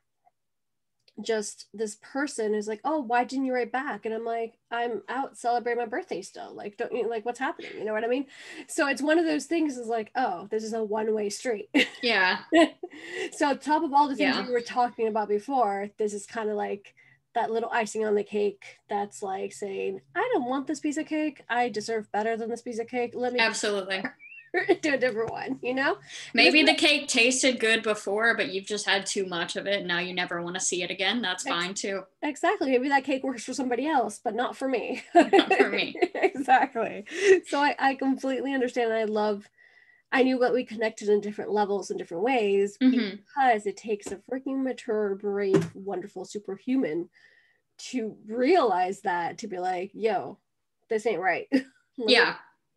just this person is like, oh, why didn't you write back? And I'm like, I'm out celebrating my birthday still. Like, don't you, like, what's happening? You know what I mean? So it's one of those things, is like, oh, this is a one-way street. Yeah. So on top of all the things we were talking about before, this is kind of like that little icing on the cake that's like saying, I don't want this piece of cake. I deserve better than this piece of cake. Let me absolutely do a different one, Maybe the cake tasted good before, but you've just had too much of it and now you never want to see it again. That's fine too. Exactly. Maybe that cake works for somebody else, but not for me. Not for me. Exactly. So I completely understand. I knew that we connected in different levels in different ways, because it takes a freaking mature, brave, wonderful superhuman to realize that, to be like, yo, this ain't right.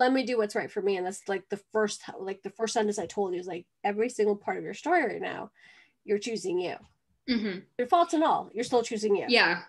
Let me do what's right for me. And that's like the first sentence I told you is like, every single part of your story right now, you're choosing you. Your faults and all, you're still choosing you. Yeah.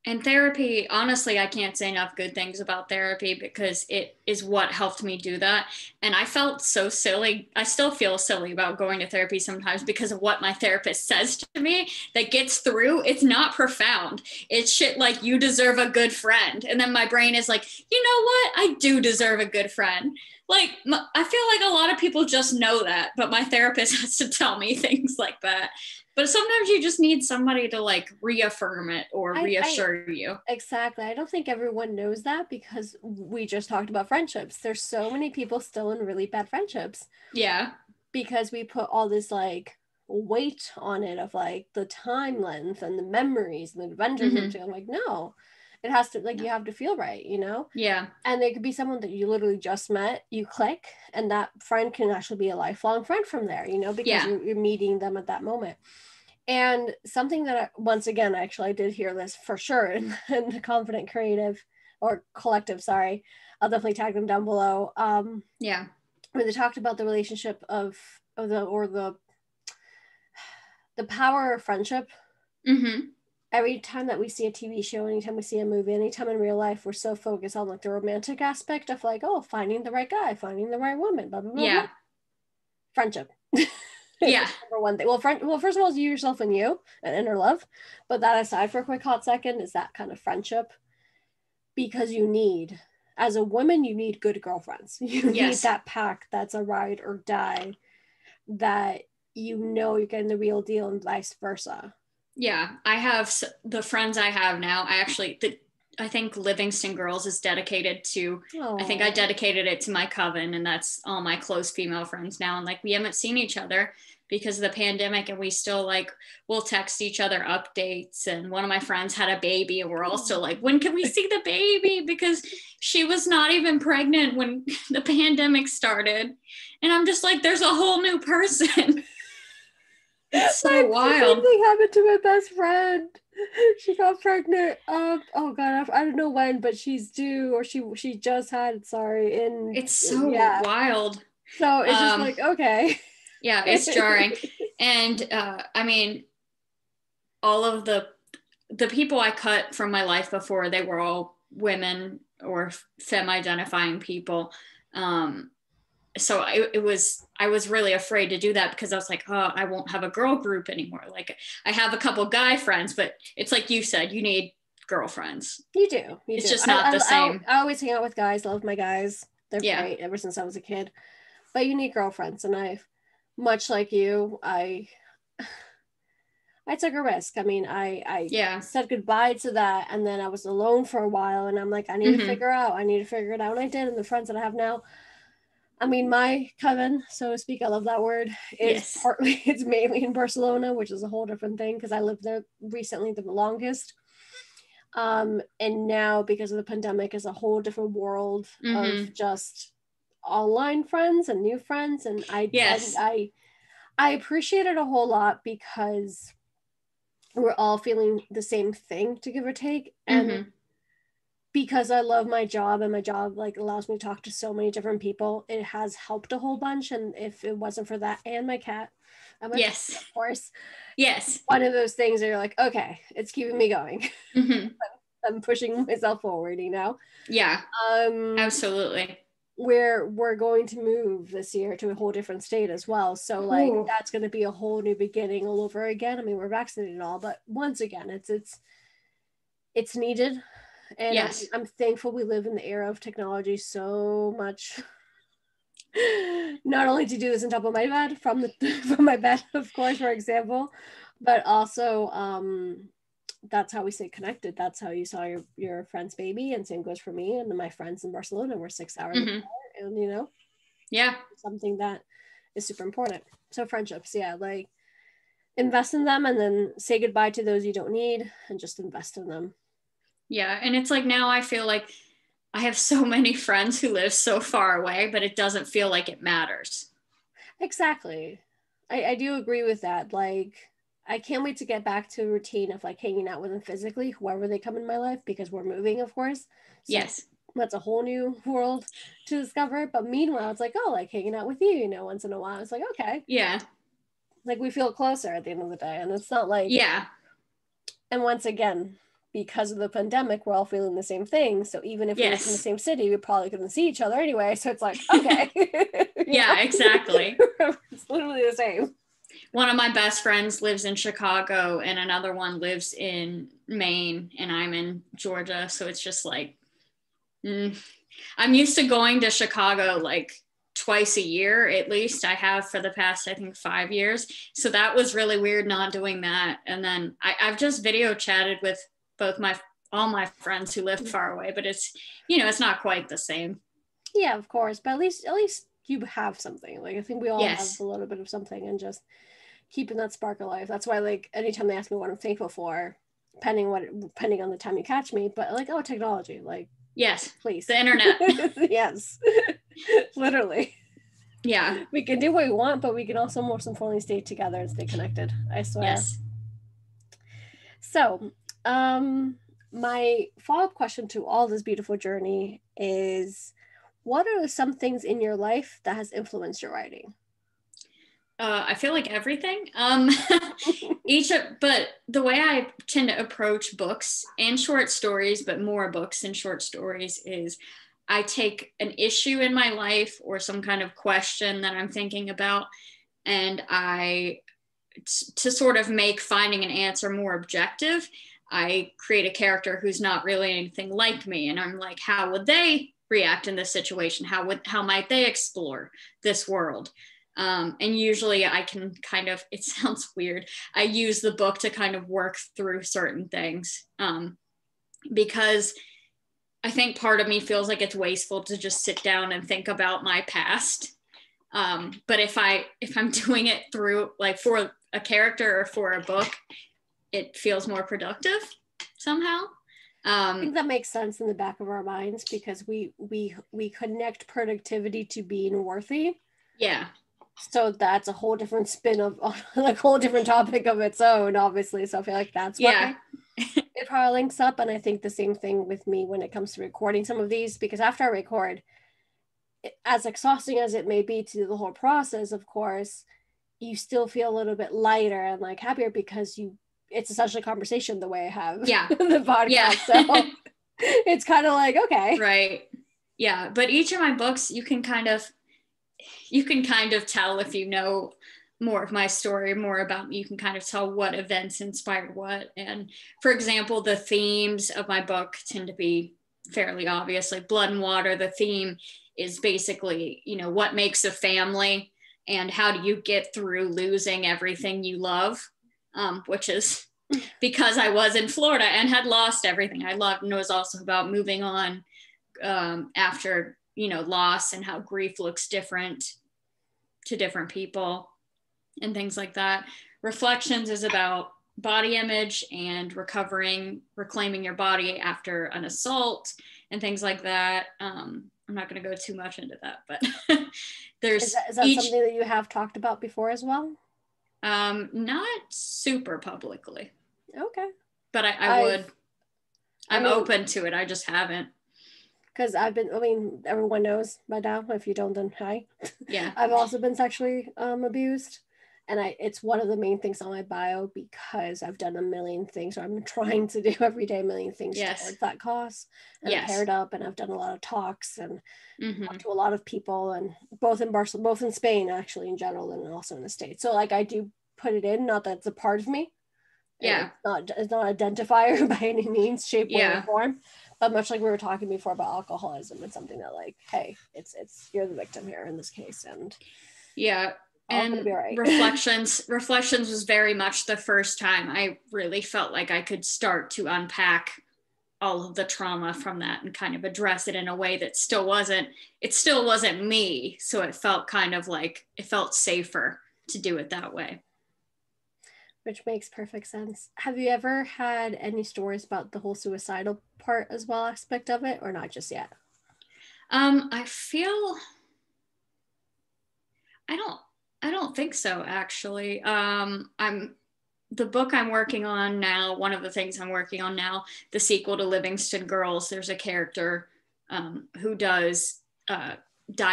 And therapy, honestly, I can't say enough good things about therapy, because it is what helped me do that. And I felt so silly. I still feel silly about going to therapy sometimes because of what my therapist says to me that gets through. It's not profound. It's shit like, you deserve a good friend. And then my brain is like, you know what? I do deserve a good friend. Like, I feel like a lot of people just know that, but my therapist has to tell me things like that. But sometimes you just need somebody to like reaffirm it or reassure you. Exactly. I don't think everyone knows that, because we just talked about friendships. There's so many people still in really bad friendships. Yeah. Because we put all this like weight on it of like the time length and the memories and the adventures. Mm-hmm. I'm like, no, it has to, like, you have to feel right, you know? Yeah. And there could be someone that you literally just met, you click, and that friend can actually be a lifelong friend from there, you know, because Yeah. you're meeting them at that moment. And something that once again, actually, I did hear this for sure in the Confident Creative or Collective, sorry. I'll definitely tag them down below. Yeah. When they talked about the relationship of the power of friendship. Mm-hmm. Every time that we see a TV show, anytime we see a movie, anytime in real life, we're so focused on like the romantic aspect of like, oh, finding the right guy, finding the right woman, blah blah blah. Yeah. Blah. Friendship. Yeah. Number one thing. Well, first of all, is you yourself and you and inner love. But that aside for a quick hot second is that kind of friendship, because you need, as a woman, you need good girlfriends. You need Yes. that pack that's a ride or die, that you know you're getting the real deal, and vice versa. Yeah. I have the friends I have now. I think Livingston Girls is dedicated to, Aww. I think I dedicated it to my coven, and that's all my close female friends now. And like, we haven't seen each other because of the pandemic, and we still like, we'll text each other updates. And one of my friends had a baby, and we're all still like, when can we see the baby? Because she was not even pregnant when the pandemic started. And I'm just like, there's a whole new person. It's so wild. Same thing happened to my best friend. She got pregnant. Oh god, I don't know when, but she's due, or she just had. Sorry, and It's so wild. So it's just like, okay. Yeah, it's jarring. And I mean, all of the people I cut from my life before, they were all women or femme identifying people. So I was really afraid to do that, because I was like, oh, I won't have a girl group anymore. Like, I have a couple guy friends, but it's like you said, you need girlfriends. You do. It's just not the same. I always hang out with guys. Love my guys. They're great ever since I was a kid. But you need girlfriends, and I've, much like you, I took a risk. I mean, I said goodbye to that, and then I was alone for a while, and I'm like, I need to figure it out, and I did. And the friends that I have now, I mean, my coven, so to speak, I love that word, is partly, it's mainly in Barcelona, which is a whole different thing, because I lived there recently the longest. And now, because of the pandemic, is a whole different world of just online friends and new friends. And I appreciate it a whole lot, because we're all feeling the same thing, to give or take. And because I love my job, and my job like allows me to talk to so many different people, it has helped a whole bunch. And if it wasn't for that, and my cat, and my cat, of course, one of those things that you're like, okay, it's keeping me going. I'm pushing myself forward, you know? Yeah. Absolutely. We're going to move this year to a whole different state as well. So like, that's going to be a whole new beginning all over again. I mean, we're vaccinated and all, but once again, it's needed. And I'm thankful we live in the era of technology so much. Not only to do this on top of my bed, from my bed, of course, for example, but also that's how we stay connected. That's how you saw your friend's baby, and same goes for me and my friends in Barcelona. We're 6 hours apart, and you know, something that is super important. So friendships, like, invest in them, and then say goodbye to those you don't need, and just invest in them. Yeah. And it's like, now I feel like I have so many friends who live so far away, but it doesn't feel like it matters. Exactly. I do agree with that. Like, I can't wait to get back to a routine of like hanging out with them physically, whoever they come in my life, because we're moving, of course. So that's a whole new world to discover. But meanwhile, it's like, oh, like hanging out with you, you know, once in a while. It's like, okay. Yeah. Like, we feel closer at the end of the day. And it's not like, and once again, because of the pandemic, we're all feeling the same thing. So even if we live in the same city, we probably couldn't see each other anyway. So it's like, okay. Exactly. It's literally the same. One of my best friends lives in Chicago, and another one lives in Maine, and I'm in Georgia. So it's just like, I'm used to going to Chicago like twice a year, at least. I have for the past, I think, 5 years. So that was really weird not doing that. And then I've just video chatted with all my friends who live far away, but it's, you know, it's not quite the same. Yeah, of course. But at least you have something. Like, I think we all have a little bit of something, and just keeping that spark alive. That's why, like, anytime they ask me what I'm thankful for, depending on the time you catch me, but like, oh, technology, like, yes, please, the internet. yes, literally. Yeah, We can do what we want, but we can also most importantly stay together and stay connected. I swear. yes. So, my follow-up question to all this beautiful journey is, what are some things in your life that has influenced your writing? I feel like everything. But the way I tend to approach books and short stories, but more books and short stories, is I take an issue in my life or some kind of question that I'm thinking about, and to sort of make finding an answer more objective, I create a character who's not really anything like me. And I'm like, how would they react in this situation? How might they explore this world? And usually I can kind of, it sounds weird, I use the book to kind of work through certain things, because I think part of me feels like it's wasteful to just sit down and think about my past. But if I'm doing it through, like, for a character or for a book, it feels more productive somehow. I think that makes sense in the back of our minds, because we connect productivity to being worthy. Yeah. So that's a whole different spin of like a whole different topic of its own, obviously. So I feel like that's why it probably links up. And I think the same thing with me when it comes to recording some of these, because after I record, as exhausting as it may be to do the whole process, of course, you still feel a little bit lighter and like happier, because it's essentially a conversation the way I have the podcast. Yeah. So it's kind of like, okay. Right. Yeah. But each of my books, you can kind of tell, if you know more of my story, more about me, you can kind of tell what events inspired what. And for example, the themes of my book tend to be fairly obvious. Like Blood and Water, the theme is basically, what makes a family and how do you get through losing everything you love, which is because I was in Florida and had lost everything I loved. And it was also about moving on after loss, and how grief looks different to different people and things like that. Reflections is about body image and reclaiming your body after an assault and things like that. I'm not going to go too much into that, but there's is that something that you have talked about before as well? Not super publicly. Okay. But I'm open to it. I just haven't. Because everyone knows by now. If you don't, then hi. Yeah. I've also been sexually abused. And it's one of the main things on my bio, because I've done a million things, or I'm trying to do every day a million things towards that cause. And I've paired up, and I've done a lot of talks and talked to a lot of people, and both in Barcelona, both in Spain, actually, in general, and also in the States. So like, I do put it in, not that it's a part of me. Yeah. It's not an identifier by any means, shape, way, or form. But much like we were talking before about alcoholism, it's something that, like, hey, it's you're the victim here in this case, and and right. reflections was very much the first time I really felt like I could start to unpack all of the trauma from that and kind of address it in a way that still wasn't me. So it felt kind of like it felt safer to do it that way. Which makes perfect sense. Have you ever had any stories about the whole suicidal part as well, aspect of it, or not just yet? I don't think so, actually. The book I'm working on now, one of the things I'm working on now, the sequel to Livingston Girls, there's a character who does die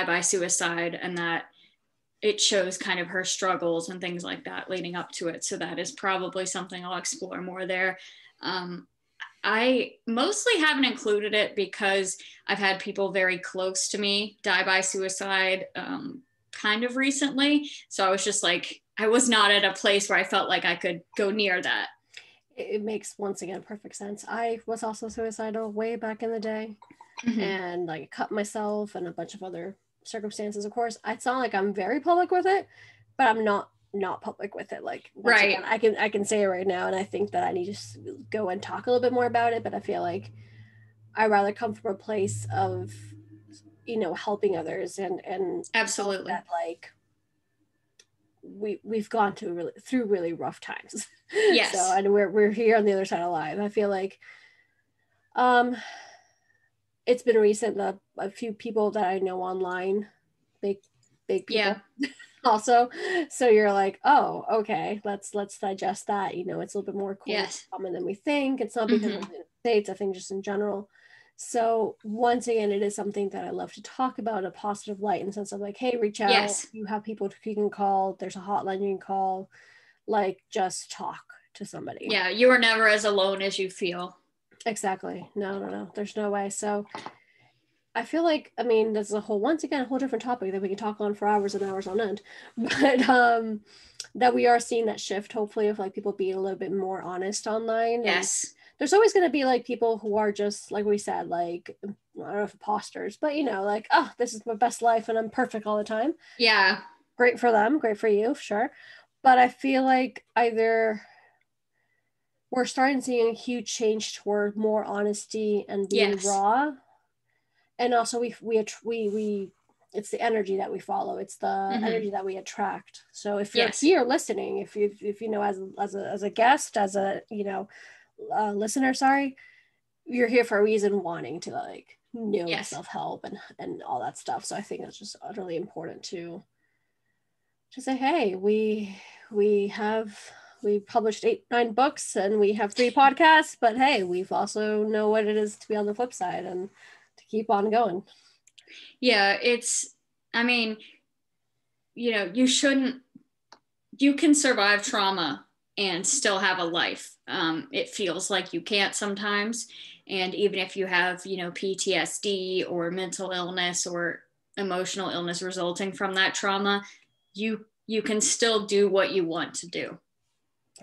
by suicide, and that it shows kind of her struggles and things like that leading up to it. So that is probably something I'll explore more there. I mostly haven't included it because I've had people very close to me die by suicide kind of recently. So I was just like, I was not at a place where I felt like I could go near that. It makes, once again, perfect sense. I was also suicidal way back in the day, and like cut myself and a bunch of other circumstances. Of course, it's not like I'm very public with it, but I'm not public with it. Like, right. Again, I can say it right now, and I think that I need to go and talk a little bit more about it. But I feel like I'd rather come from a place of, helping others and absolutely that, like, we've gone through really rough times. Yes. So, and we're here on the other side alive. I feel like it's been recent that a few people that I know online, big people, also. So you're like, oh, okay, let's digest that. It's a little bit more common than we think. It's not because of the United States, I think just in general. So once again, it is something that I love to talk about in a positive light, in the sense of like, hey, reach out. Yes. You have people you can call. There's a hotline you can call. Like, just talk to somebody. Yeah, you are never as alone as you feel. Exactly. No. There's no way. So I feel like, I mean, that's a whole different topic that we can talk on for hours and hours on end. But that we are seeing that shift, hopefully, of like people being a little bit more honest online. Yes. And there's always going to be like people who are just, like we said, like, I don't know if imposters, but like, oh, this is my best life and I'm perfect all the time. Yeah. Great for them. Great for you, sure. But I feel like either we're starting to see a huge change toward more honesty and being raw. And also we it's the energy that we follow. It's the energy that we attract. So if you're here listening, if you as a guest, as a listener, sorry, you're here for a reason, wanting to like know self-help and all that stuff. So I think it's just utterly important to say, hey, we published 8-9 books and we have 3 podcasts, but hey, we've also know what it is to be on the flip side and to keep on going. Yeah, I mean, you can survive trauma and still have a life. It feels like you can't sometimes. And even if you have, PTSD or mental illness or emotional illness resulting from that trauma, you can still do what you want to do.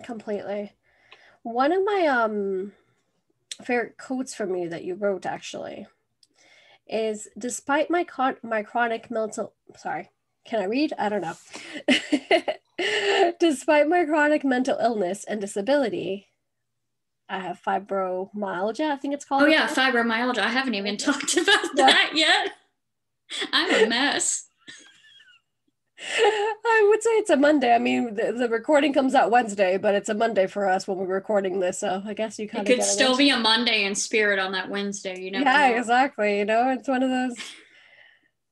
Completely. One of my favorite quotes from you that you wrote actually is, despite my chronic mental, sorry, can I read? I don't know. Despite my chronic mental illness and disability, I have fibromyalgia, I think it's called. Oh yeah, fibromyalgia. I haven't even talked about that yet. I'm a mess. I would say it's a Monday. I mean, the recording comes out Wednesday, but it's a Monday for us when we're recording this. So I guess you kind of could still be a Monday in spirit on that Wednesday. You never know. Exactly. It's one of those.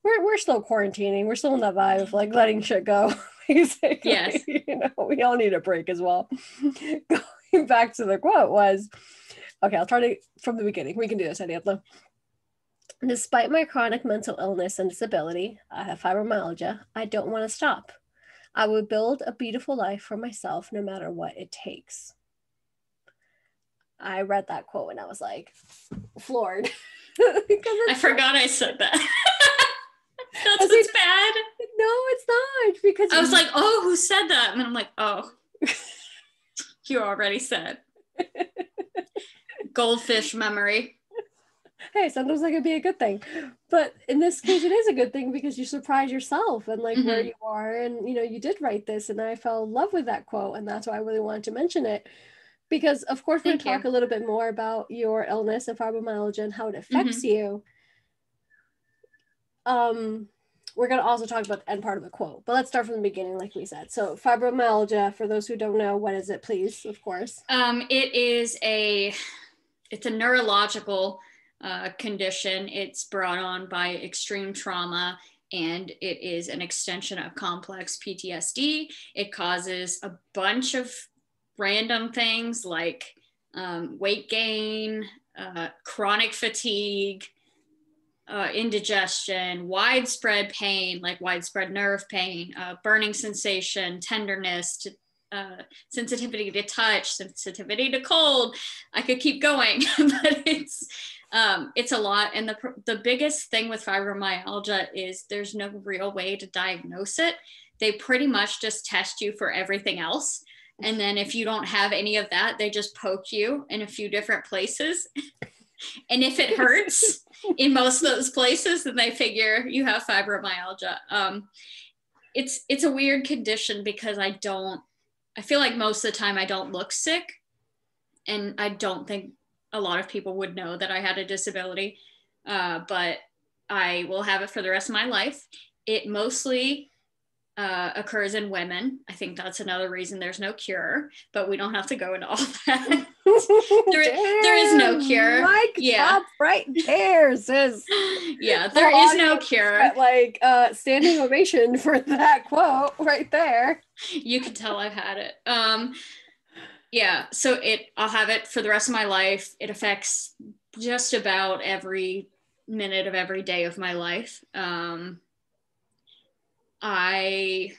We're still quarantining. We're still in that vibe of like letting shit go. Basically. Yes. We all need a break as well. Going back to the quote was, okay, I'll try to from the beginning. We can do this, Ariadna. Despite my chronic mental illness and disability, I have fibromyalgia, I don't want to stop. I will build a beautiful life for myself no matter what it takes. I read that quote and I was like, floored. I forgot I said that. That's what's bad. No, it's not. Because I was like, oh, who said that? And I'm like, oh, you already said. Goldfish memory. Hey, sometimes that could be a good thing, but in this case it is a good thing because you surprise yourself and like where you are, and you did write this and I fell in love with that quote, and that's why I really wanted to mention it, because of course we're going to talk a little bit more about your illness and fibromyalgia and how it affects you. We're going to also talk about the end part of the quote, but let's start from the beginning like we said. So fibromyalgia, for those who don't know, what is it, please? Of course. It's a neurological condition. It's brought on by extreme trauma, and it is an extension of complex PTSD. It causes a bunch of random things like weight gain, chronic fatigue, indigestion, widespread pain, like widespread nerve pain, burning sensation, tenderness, sensitivity to touch, sensitivity to cold. I could keep going, but it's a lot. And the biggest thing with fibromyalgia is there's no real way to diagnose it. They pretty much just test you for everything else. And then if you don't have any of that, they just poke you in a few different places. And if it hurts in most of those places, then they figure you have fibromyalgia. It's a weird condition because I feel like most of the time I don't look sick. And I don't think a lot of people would know that I had a disability, but I will have it for the rest of my life. It mostly occurs in women. I think that's another reason there's no cure, but we don't have to go into all that. there is no cure. Mike, stop right there, sis. Yeah, there is no cure. Like standing ovation for that quote right there. You can tell I've had it. Yeah, so I'll have it for the rest of my life. It affects just about every minute of every day of my life. I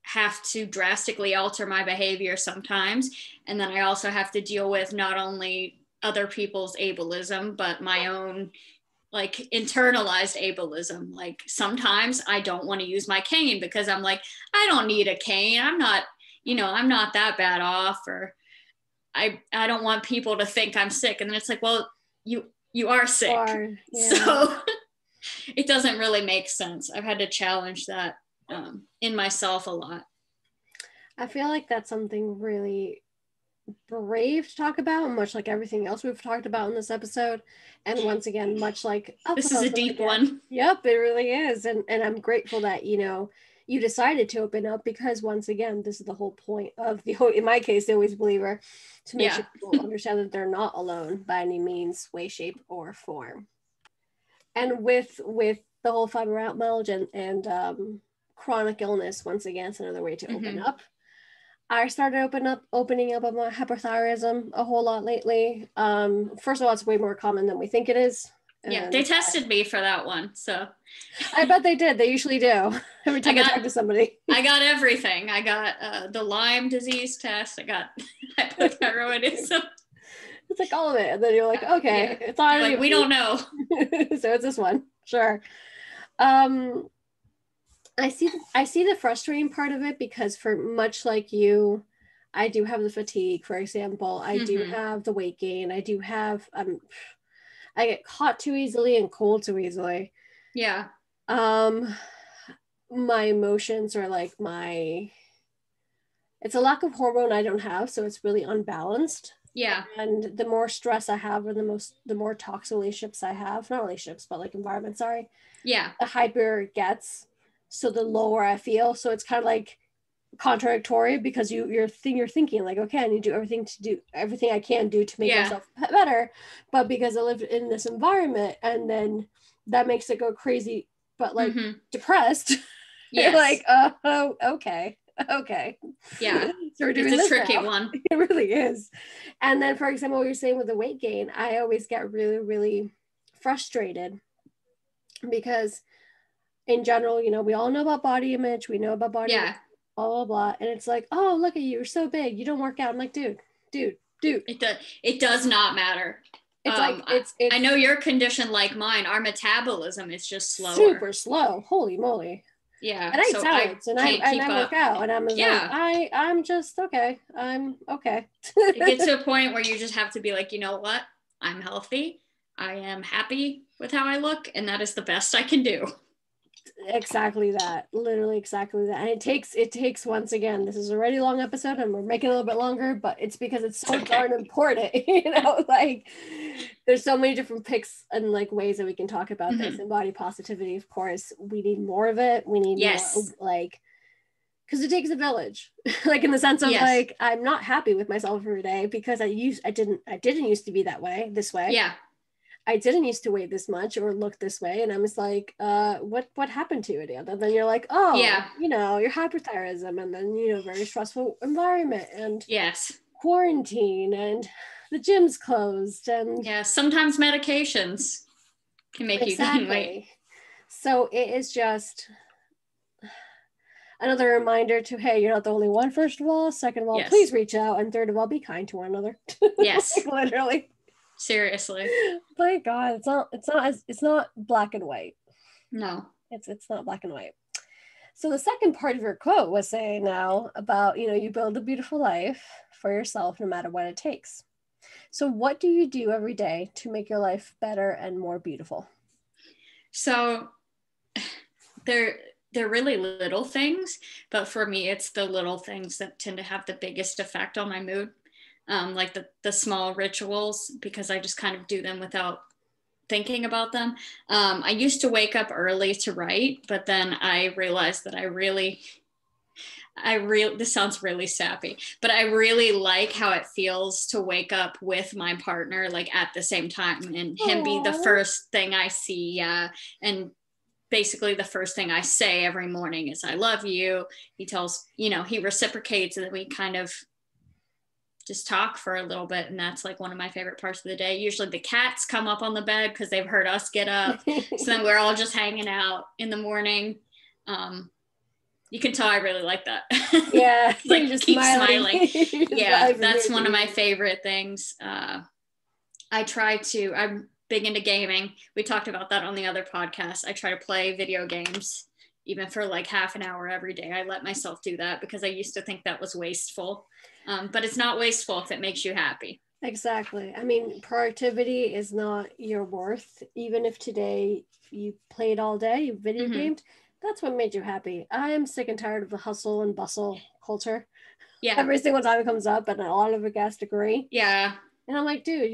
have to drastically alter my behavior sometimes. And then I also have to deal with not only other people's ableism, but my own like internalized ableism. Like sometimes I don't want to use my cane because I'm like, I don't need a cane. I'm not that bad off, or I don't want people to think I'm sick. And then it's like, well, you are sick. Yeah. So it doesn't really make sense. I've had to challenge that in myself a lot. I feel like that's something really brave to talk about, much like everything else we've talked about in this episode. And once again, much like this is a deep one. Yep, it really is. And I'm grateful that, you decided to open up, because once again, this is the whole point of in my case, the Always Believer, to make sure people understand that they're not alone by any means, way, shape, or form. And with the whole fibromyalgia and chronic illness, once again, it's another way to open up. I started opening up about hypothyroidism a whole lot lately. First of all, it's way more common than we think it is. Yeah, they tested me for that one, so. I bet they did. They usually do. Every time I talk to somebody. I got everything. I got the Lyme disease test. I got hypothyroidism. It's like all of it. And then you're like, okay, it's not like, we don't know. So it's this one. Sure. I see the frustrating part of it, because for much like you, I do have the fatigue, for example. I do have the weight gain. I do have, I get hot too easily and cold too easily. Yeah. My emotions are like it's a lack of hormone I don't have, so it's really unbalanced. Yeah. And the more stress I have, and the more toxic relationships I have, not relationships, but like environment, sorry. Yeah. The hyper it gets, so the lower I feel. So it's kind of like contradictory, because you're thinking like, okay, I need to do everything I can do to make myself better. But because I live in this environment, and then that makes it go crazy, but like depressed. You're like, oh, okay. Yeah. So we're doing it's a tricky one. It really is. And then, for example, what you're saying with the weight gain, I always get really, really frustrated, because in general, we all know about body image. We know about body image, blah, blah, blah. And it's like, oh, look at you. You're so big. You don't work out. I'm like, dude. It does not matter. It's I know your condition like mine. Our metabolism is just slower. Super slow. Holy moly. Yeah. And I eat salads, and I work out, and I'm like, I'm just okay. I'm okay. It gets to a point where you just have to be like, you know what? I'm healthy. I am happy with how I look, and that is the best I can do. Exactly that. Literally exactly that. And it takes once again, this is a already long episode, and we're making it a little bit longer, but it's because it's so darn important. Like there's so many different picks and like ways that we can talk about this. And body positivity, of course, we need more of it. We need more, like, because it takes a village. Like in the sense of like, I'm not happy with myself every day, because I didn't used to be this way. Yeah. I didn't used to weigh this much or look this way. And I was like, what happened to it? And then you're like, oh, your hypothyroidism, and then, very stressful environment, and quarantine, and the gym's closed. And sometimes medications can make you gain weight. So it is just another reminder to, hey, you're not the only one, first of all. Second of all, please reach out. And third of all, be kind to one another. Yes. Like, literally. Seriously. My God, it's not black and white. No. It's not black and white. So the second part of your quote was saying now about, you build a beautiful life for yourself no matter what it takes. So what do you do every day to make your life better and more beautiful? So they're really little things, but for me, it's the little things that tend to have the biggest effect on my mood. Like the small rituals, because I just kind of do them without thinking about them. I used to wake up early to write, but then I realized that I really this sounds really sappy, but I really like how it feels to wake up with my partner like at the same time, and him be the first thing I see. Yeah. And basically the first thing I say every morning is I love you. He tells, he reciprocates, and then we kind of just talk for a little bit. And that's like one of my favorite parts of the day. Usually the cats come up on the bed because they've heard us get up. So then we're all just hanging out in the morning. You can tell I really like that. Yeah. Like just keep smiling. Yeah, that's one of my favorite favorite things. I'm big into gaming. We talked about that on the other podcast. I try to play video games even for like half an hour every day. I let myself do that because I used to think that was wasteful. But it's not wasteful if it makes you happy. Exactly. I mean, productivity is not your worth. Even if today you played all day, you video gamed, that's what made you happy. I am sick and tired of the hustle and bustle culture. Yeah. Every single time it comes up, and a lot of it has agree. Yeah. And I'm like, dude,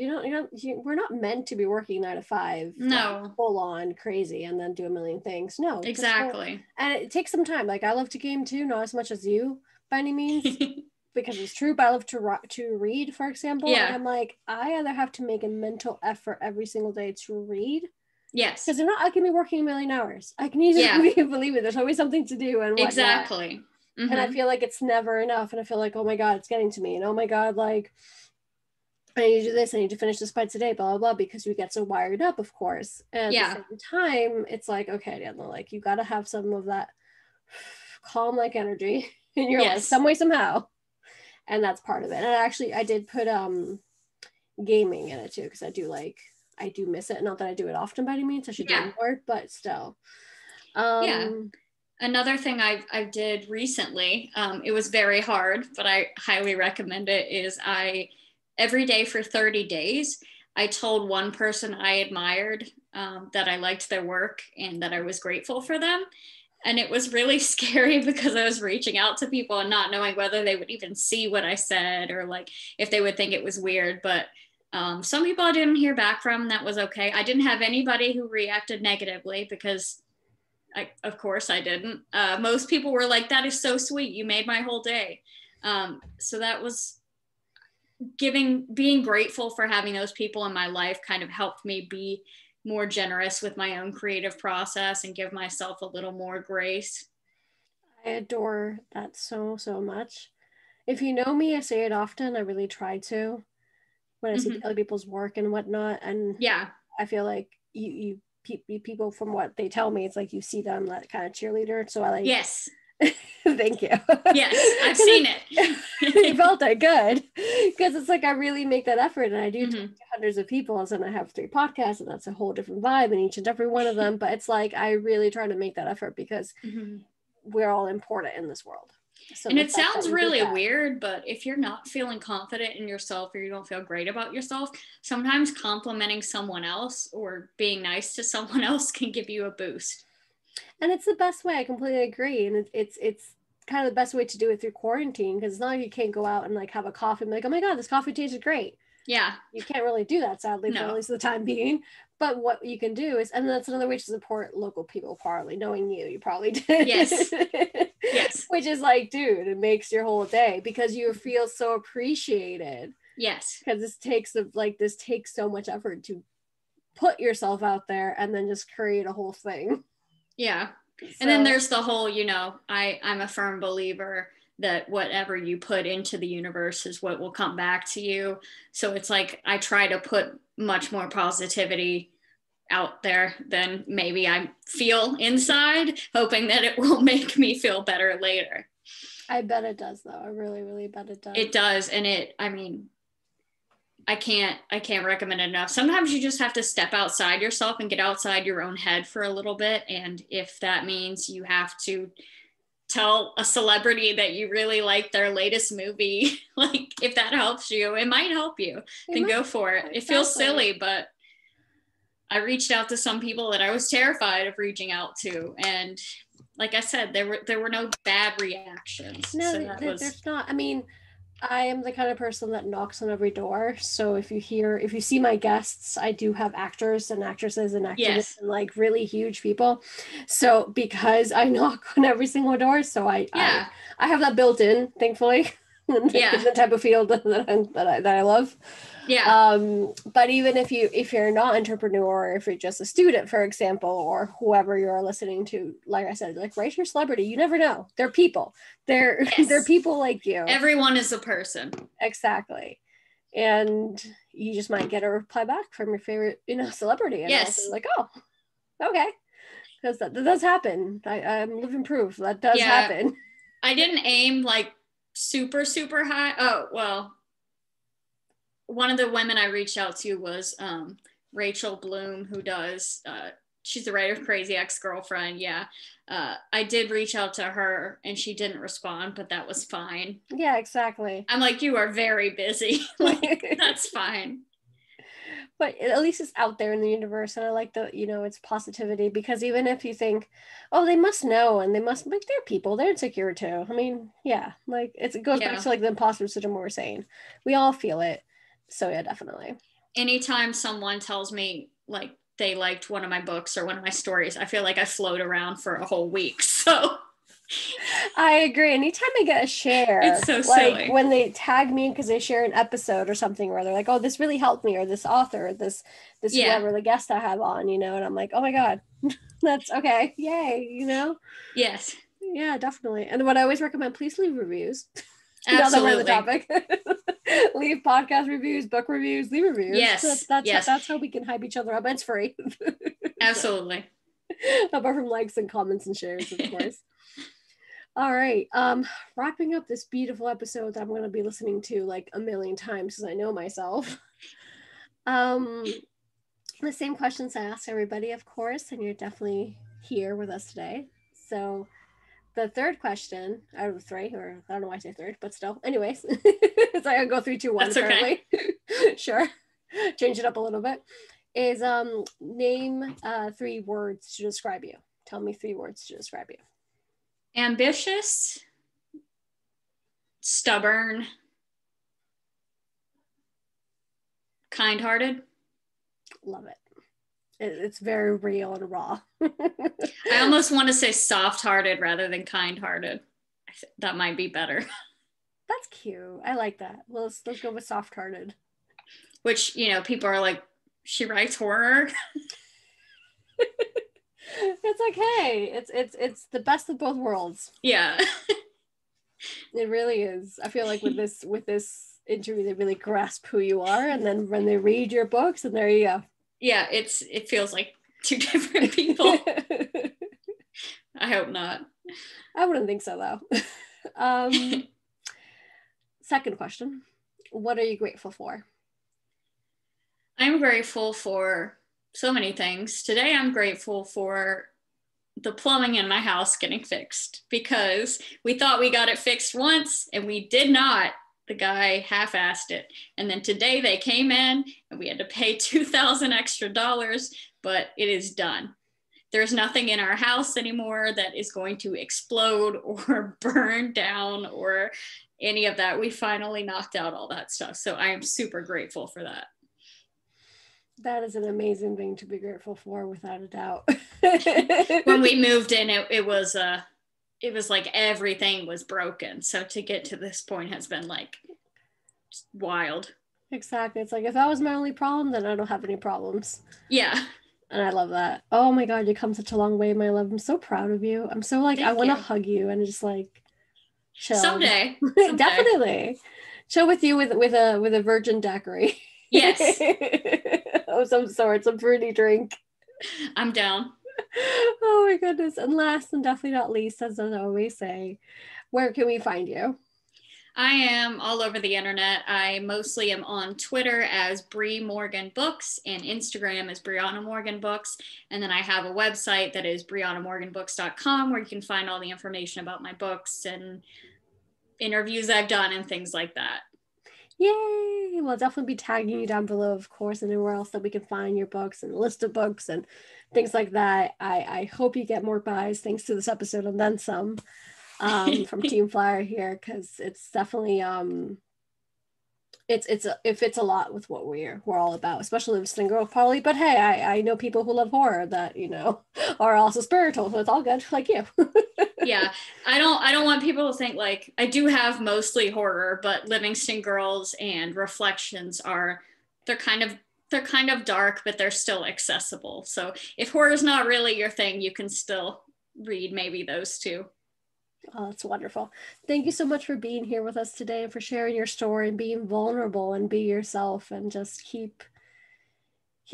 we're not meant to be working 9 to 5. No. Like, full on crazy and then do a million things. No. Exactly. And it takes some time. Like, I love to game too, not as much as you by any means. Because it's true, but I love to read, for example. Yeah. And I'm like, I either have to make a mental effort every single day to read. Yes. Because I can be working a million hours. I can easily believe it. There's always something to do and whatnot. Exactly. And I feel like it's never enough. And I feel like, oh my God, it's getting to me. And oh my God, like, I need to do this. I need to finish this by today, blah, blah, blah, because we get so wired up, of course. And at the same time, it's like, okay, Daniel, like, you got to have some of that calm, like, energy in your life, some way, somehow. And that's part of it. And I did put gaming in it too, because I do miss it. Not that I do it often by any means. I should do it more, but still. Another thing I did recently, it was very hard, but I highly recommend it, is every day for 30 days, I told one person I admired, that I liked their work and that I was grateful for them. And it was really scary because I was reaching out to people and not knowing whether they would even see what I said or like if they would think it was weird. But some people I didn't hear back from. That was okay. I didn't have anybody who reacted negatively because of course I didn't. Most people were like, that is so sweet. You made my whole day. So that was being grateful for having those people in my life kind of helped me be more generous with my own creative process and give myself a little more grace. I adore that so much. If you know me, I say it often. I really try to when I see other people's work and whatnot. And I feel like you people, from what they tell me, it's like you see them like kind of cheerleader. So I like. Yes. Thank you. Yes, I've seen it. You felt that good, because it's like I really make that effort, and I do talk to hundreds of people, and I have 3 podcasts, and that's a whole different vibe in each and every one of them. But it's like I really try to make that effort because we're all important in this world. So and it sounds really weird, but if you're not feeling confident in yourself or you don't feel great about yourself, sometimes complimenting someone else or being nice to someone else can give you a boost. And it's the best way. I completely agree. And it's kind of the best way to do it through quarantine, because it's not like you can't go out and like have a coffee and be like, oh my God, this coffee tasted great. Yeah. You can't really do that, sadly, for at least the time being. But what you can do is, and that's another way to support local people, probably. Knowing you probably did. Yes. Yes. Which is like, dude, it makes your whole day because you feel so appreciated. Yes. Because this takes so much effort to put yourself out there and then just create a whole thing. Yeah. And then there's the whole, I'm a firm believer that whatever you put into the universe is what will come back to you. So it's like I try to put much more positivity out there than maybe I feel inside, hoping that it will make me feel better later. I bet it does, though. I really, really bet it does. It does. And I can't recommend it enough. Sometimes you just have to step outside yourself and get outside your own head for a little bit. And if that means you have to tell a celebrity that you really like their latest movie, like if that helps you, it might help you, then go for it. Exactly. It feels silly, but I reached out to some people that I was terrified of reaching out to. And like I said, there were no bad reactions. No, there's not. I mean, I am the kind of person that knocks on every door. So if you see my guests, I do have actors and actresses and activists Yes. and like really huge people. So because I knock on every single door, so Yeah. I have that built in, thankfully, in Yeah. the type of field that I love. Yeah. But even if you're not entrepreneur, if you're just a student, for example, or whoever you're listening to, like I said, like write your celebrity, you never know. They're people. They're Yes. people like you. Everyone is a person. Exactly. And you just might get a reply back from your favorite, celebrity, and also Yes. like, oh, okay, because that does happen. I'm living proof that does Yeah. happen. I didn't aim like super, super high. Oh, well, one of the women I reached out to was Rachel Bloom, who does, she's the writer of Crazy Ex-Girlfriend. Yeah. I did reach out to her and she didn't respond, but that was fine. Yeah, exactly. I'm like, you are very busy. Like, that's fine. But at least it's out there in the universe, and I like the it's positivity, because even if you think, oh, they must know and they must, like, they're people, they're insecure too. I mean, yeah, like it goes back Yeah. to like the imposter syndrome we were saying. We all feel it. So yeah, definitely. Anytime someone tells me like they liked one of my books or one of my stories, I feel like I float around for a whole week. So I agree. Anytime I get a share, it's so like silly. when they tag me because they share an episode or something, where they're like, "Oh, this really helped me," or "This author," or this Yeah. whoever the guest I have on, and I'm like, "Oh my god, that's okay, yay!" Yes. Yeah, definitely. And what I always recommend, please leave reviews. Now that we're on the Absolutely. topic, leave podcast reviews, book reviews, leave reviews. Yes. Yes. That's how we can hype each other up. It's free. So, Absolutely. apart from likes and comments and shares, of course. All right. Wrapping up this beautiful episode that I'm going to be listening to like a million times because I know myself. Um, the same questions I asked everybody, of course, and you're definitely here with us today. So the third question out of three, or I don't know why I say third, but still, anyways, it's like I go 3, 2, 1 That's okay. apparently. Sure, change it up a little bit. Is name 3 words to describe you. Tell me 3 words to describe you. Ambitious, stubborn, kind-hearted. Love it. It's very real and raw. I almost want to say soft-hearted rather than kind-hearted. That might be better. That's cute. I like that. Let's go with soft-hearted. Which, people are like, she writes horror. It's okay. It's the best of both worlds. Yeah. It really is. I feel like with this interview, they really grasp who you are, and then when they read your books, and there you go. Yeah, it feels like 2 different people. I hope not. I wouldn't think so, though. Second question. What are you grateful for? I'm grateful for so many things. Today, I'm grateful for the plumbing in my house getting fixed because we thought we got it fixed once and we did not. The guy half-assed it. And then today they came in and we had to pay $2,000 extra, but it is done. There's nothing in our house anymore that is going to explode or burn down or any of that. We finally knocked out all that stuff. So I am super grateful for that. That is an amazing thing to be grateful for, without a doubt. When we moved in, it was like everything was broken. So to get to this point has been like wild. Exactly. It's like, if that was my only problem, then I don't have any problems. Yeah. And I love that. Oh my God, you come such a long way, my love. I'm so proud of you. I'm so like, I want to hug you and just like chill. Someday. Definitely. Chill with you with a virgin daiquiri. Yes. Of some sort, some fruity drink. I'm down. Oh my goodness. And last and definitely not least, as I always say, where can we find you? I am all over the internet. I mostly am on Twitter as Bri Morgan Books and Instagram as Brianna Morgan Books. And then I have a website that is briannamorganbooks.com where you can find all the information about my books and interviews I've done and things like that. Yay! We'll definitely be tagging you down below, of course, and anywhere else that we can find your books and a list of books and things like that. I hope you get more buys thanks to this episode and then some from Team Flyer here, because it's definitely It fits a lot with what we're all about, especially Livingston Girls probably. But hey, I know people who love horror that, you know, are also spiritual, so it's all good, like you. Yeah, I don't want people to think like I do have mostly horror, but Livingston Girls and Reflections are they're kind of they're kind of dark, but they're still accessible. So if horror is not really your thing, you can still read maybe those two. Oh, that's wonderful. Thank you so much for being here with us today and for sharing your story and being vulnerable and be yourself and just keep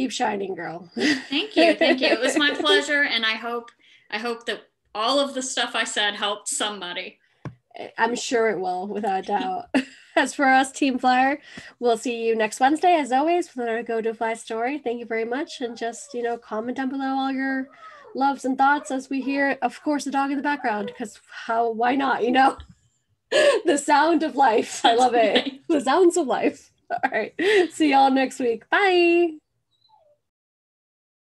shining, girl. Thank you. Thank you. It was my pleasure, and I hope that all of the stuff I said helped somebody. I'm sure it will, without a doubt. As for us, Team Flyer, we'll see you next Wednesday, as always, with our Go to Fly story. Thank you very much. And just, you know, comment down below all your loves and thoughts as we hear, of course, the dog in the background, because why not, you know? The sound of life. I love it. The sounds of life. All right. See y'all next week. Bye.